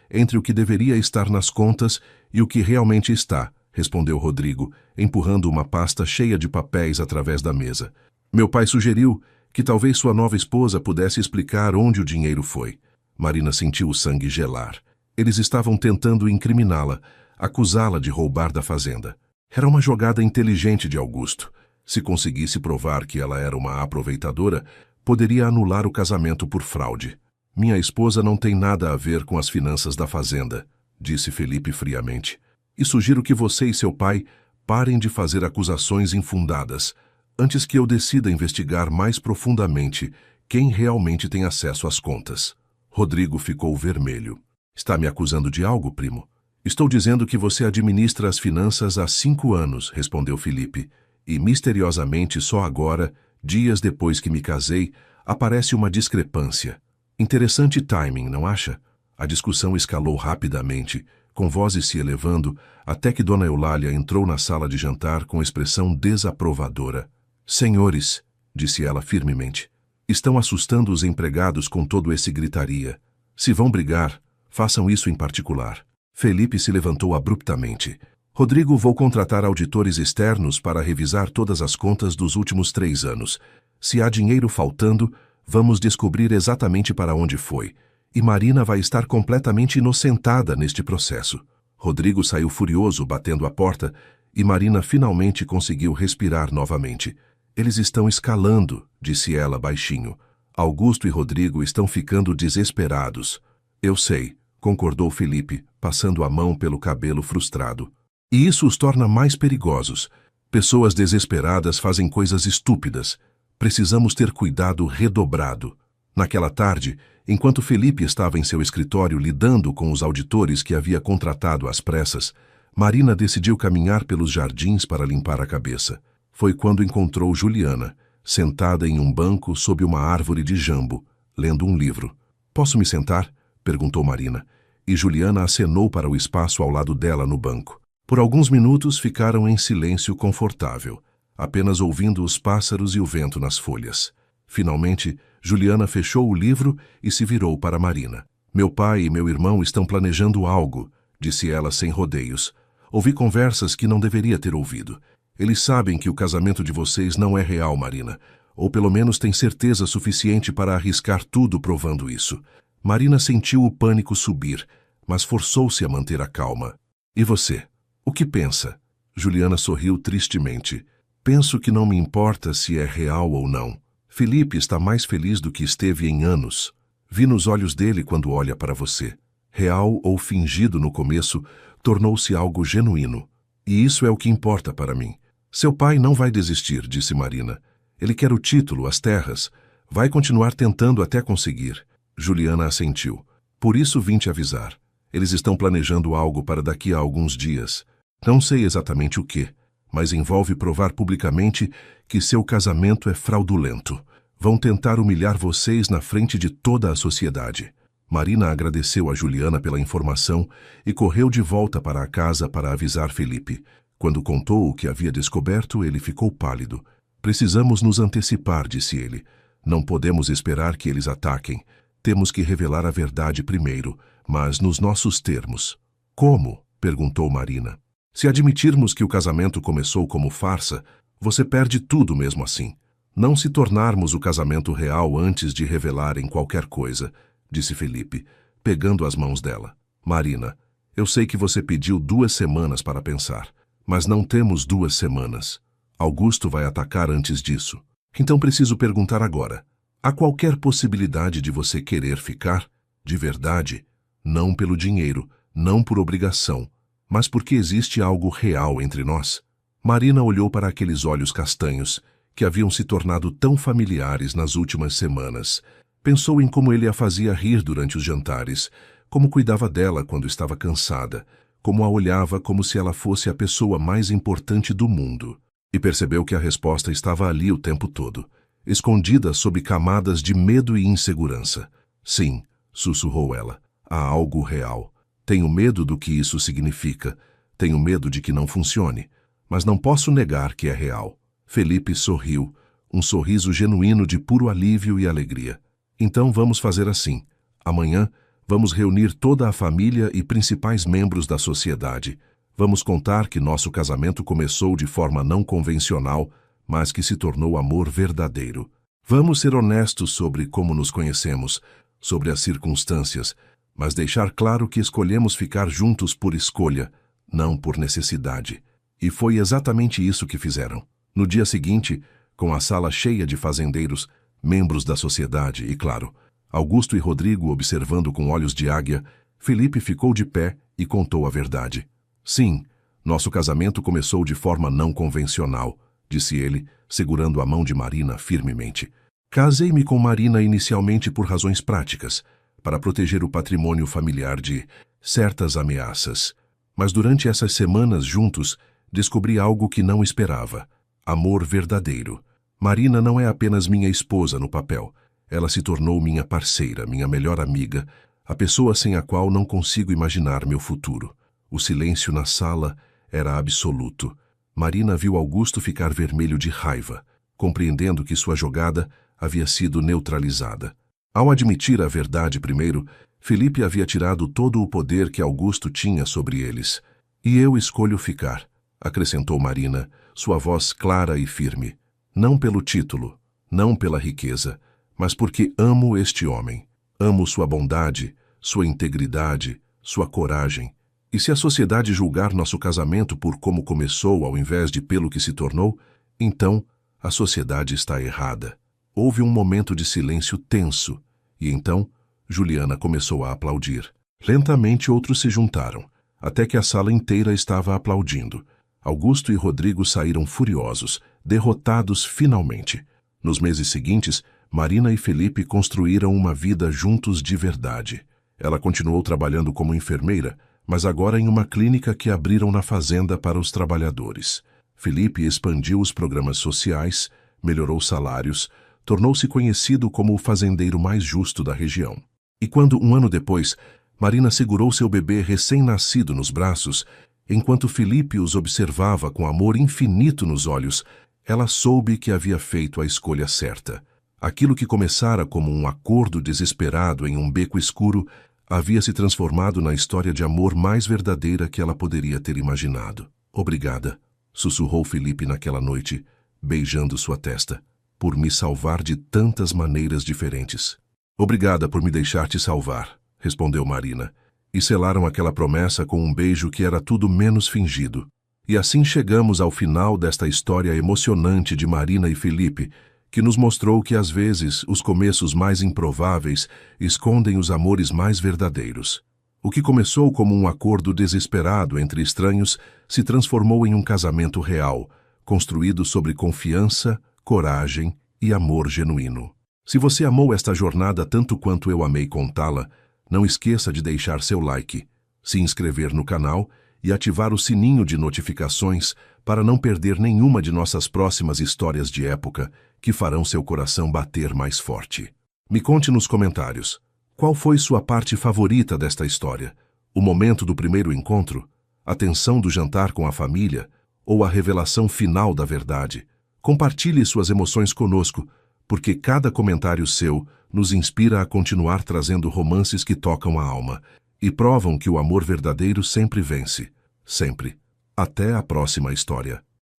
entre o que deveria estar nas contas e o que realmente está, respondeu Rodrigo, empurrando uma pasta cheia de papéis através da mesa. Meu pai sugeriu que talvez sua nova esposa pudesse explicar onde o dinheiro foi. Marina sentiu o sangue gelar. Eles estavam tentando incriminá-la, acusá-la de roubar da fazenda. Era uma jogada inteligente de Augusto. Se conseguisse provar que ela era uma aproveitadora, poderia anular o casamento por fraude. Minha esposa não tem nada a ver com as finanças da fazenda, disse Felipe friamente. E sugiro que você e seu pai parem de fazer acusações infundadas, antes que eu decida investigar mais profundamente quem realmente tem acesso às contas. Rodrigo ficou vermelho. Está me acusando de algo, primo? Estou dizendo que você administra as finanças há 5 anos, respondeu Felipe. E, misteriosamente, só agora, dias depois que me casei, aparece uma discrepância. Interessante timing, não acha? A discussão escalou rapidamente, com vozes se elevando, até que Dona Eulália entrou na sala de jantar com expressão desaprovadora. Senhores, disse ela firmemente, estão assustando os empregados com todo esse gritaria. Se vão brigar, façam isso em particular. Felipe se levantou abruptamente. Rodrigo, vou contratar auditores externos para revisar todas as contas dos últimos 3 anos. Se há dinheiro faltando, vamos descobrir exatamente para onde foi. E Marina vai estar completamente inocentada neste processo. Rodrigo saiu furioso, batendo a porta, e Marina finalmente conseguiu respirar novamente. Eles estão escalando, disse ela baixinho. Augusto e Rodrigo estão ficando desesperados. Eu sei, concordou Felipe, passando a mão pelo cabelo frustrado. E isso os torna mais perigosos. Pessoas desesperadas fazem coisas estúpidas. Precisamos ter cuidado redobrado. Naquela tarde, enquanto Felipe estava em seu escritório lidando com os auditores que havia contratado às pressas, Marina decidiu caminhar pelos jardins para limpar a cabeça. Foi quando encontrou Juliana, sentada em um banco sob uma árvore de jambo, lendo um livro. Posso me sentar? Perguntou Marina, e Juliana acenou para o espaço ao lado dela no banco. Por alguns minutos ficaram em silêncio confortável, apenas ouvindo os pássaros e o vento nas folhas. Finalmente, Juliana fechou o livro e se virou para Marina. Meu pai e meu irmão estão planejando algo, disse ela sem rodeios. Ouvi conversas que não deveria ter ouvido. Eles sabem que o casamento de vocês não é real, Marina. Ou pelo menos têm certeza suficiente para arriscar tudo provando isso. Marina sentiu o pânico subir, mas forçou-se a manter a calma. E você? O que pensa? Juliana sorriu tristemente. Penso que não me importa se é real ou não. Felipe está mais feliz do que esteve em anos. Vi nos olhos dele quando olha para você. Real ou fingido no começo, tornou-se algo genuíno. E isso é o que importa para mim. Seu pai não vai desistir, disse Marina. Ele quer o título, as terras. Vai continuar tentando até conseguir. Juliana assentiu. Por isso vim te avisar. Eles estão planejando algo para daqui a alguns dias. Não sei exatamente o que, mas envolve provar publicamente que seu casamento é fraudulento. Vão tentar humilhar vocês na frente de toda a sociedade. Marina agradeceu a Juliana pela informação e correu de volta para a casa para avisar Felipe. Quando contou o que havia descoberto, ele ficou pálido. Precisamos nos antecipar, disse ele. Não podemos esperar que eles ataquem. Temos que revelar a verdade primeiro, mas nos nossos termos. Como? Perguntou Marina. Se admitirmos que o casamento começou como farsa, você perde tudo mesmo assim. Não se tornarmos o casamento real antes de revelarem qualquer coisa, disse Felipe, pegando as mãos dela. Marina, eu sei que você pediu 2 semanas para pensar, mas não temos 2 semanas. Augusto vai atacar antes disso. Então preciso perguntar agora. Há qualquer possibilidade de você querer ficar? De verdade? Não pelo dinheiro, não por obrigação, mas porque existe algo real entre nós? Marina olhou para aqueles olhos castanhos, que haviam se tornado tão familiares nas últimas semanas. Pensou em como ele a fazia rir durante os jantares, como cuidava dela quando estava cansada, como a olhava como se ela fosse a pessoa mais importante do mundo. E percebeu que a resposta estava ali o tempo todo, escondida sob camadas de medo e insegurança. Sim, sussurrou ela, há algo real. Tenho medo do que isso significa. Tenho medo de que não funcione, mas não posso negar que é real. Felipe sorriu, um sorriso genuíno de puro alívio e alegria. Então vamos fazer assim. Amanhã vamos reunir toda a família e principais membros da sociedade. Vamos contar que nosso casamento começou de forma não convencional, mas que se tornou amor verdadeiro. Vamos ser honestos sobre como nos conhecemos, sobre as circunstâncias, mas deixar claro que escolhemos ficar juntos por escolha, não por necessidade. E foi exatamente isso que fizeram. No dia seguinte, com a sala cheia de fazendeiros, membros da sociedade e, claro, Augusto e Rodrigo observando com olhos de águia, Felipe ficou de pé e contou a verdade. Sim, nosso casamento começou de forma não convencional, disse ele, segurando a mão de Marina firmemente. Casei-me com Marina inicialmente por razões práticas, para proteger o patrimônio familiar de certas ameaças. Mas durante essas semanas juntos, descobri algo que não esperava. Amor verdadeiro. Marina não é apenas minha esposa no papel. Ela se tornou minha parceira, minha melhor amiga, a pessoa sem a qual não consigo imaginar meu futuro. O silêncio na sala era absoluto. Marina viu Augusto ficar vermelho de raiva, compreendendo que sua jogada havia sido neutralizada. Ao admitir a verdade primeiro, Felipe havia tirado todo o poder que Augusto tinha sobre eles. E eu escolho ficar, acrescentou Marina, sua voz clara e firme. Não pelo título, não pela riqueza, mas porque amo este homem. Amo sua bondade, sua integridade, sua coragem. E se a sociedade julgar nosso casamento por como começou ao invés de pelo que se tornou, então a sociedade está errada. Houve um momento de silêncio tenso, e então Juliana começou a aplaudir. Lentamente outros se juntaram, até que a sala inteira estava aplaudindo. Augusto e Rodrigo saíram furiosos, derrotados finalmente. Nos meses seguintes, Marina e Felipe construíram uma vida juntos de verdade. Ela continuou trabalhando como enfermeira, mas agora em uma clínica que abriram na fazenda para os trabalhadores. Felipe expandiu os programas sociais, melhorou salários, tornou-se conhecido como o fazendeiro mais justo da região. E quando, um ano depois, Marina segurou seu bebê recém-nascido nos braços, enquanto Felipe os observava com amor infinito nos olhos, ela soube que havia feito a escolha certa. Aquilo que começara como um acordo desesperado em um beco escuro, havia se transformado na história de amor mais verdadeira que ela poderia ter imaginado. Obrigada, sussurrou Felipe naquela noite, beijando sua testa, por me salvar de tantas maneiras diferentes. Obrigada por me deixar te salvar, respondeu Marina, e selaram aquela promessa com um beijo que era tudo menos fingido. E assim chegamos ao final desta história emocionante de Marina e Felipe, que nos mostrou que às vezes os começos mais improváveis escondem os amores mais verdadeiros. O que começou como um acordo desesperado entre estranhos se transformou em um casamento real, construído sobre confiança, coragem e amor genuíno. Se você amou esta jornada tanto quanto eu amei contá-la, não esqueça de deixar seu like, se inscrever no canal e ativar o sininho de notificações para não perder nenhuma de nossas próximas histórias de época que farão seu coração bater mais forte. Me conte nos comentários, qual foi sua parte favorita desta história? O momento do primeiro encontro? A tensão do jantar com a família? Ou a revelação final da verdade? Compartilhe suas emoções conosco, porque cada comentário seu nos inspira a continuar trazendo romances que tocam a alma e provam que o amor verdadeiro sempre vence. Sempre. Até a próxima história.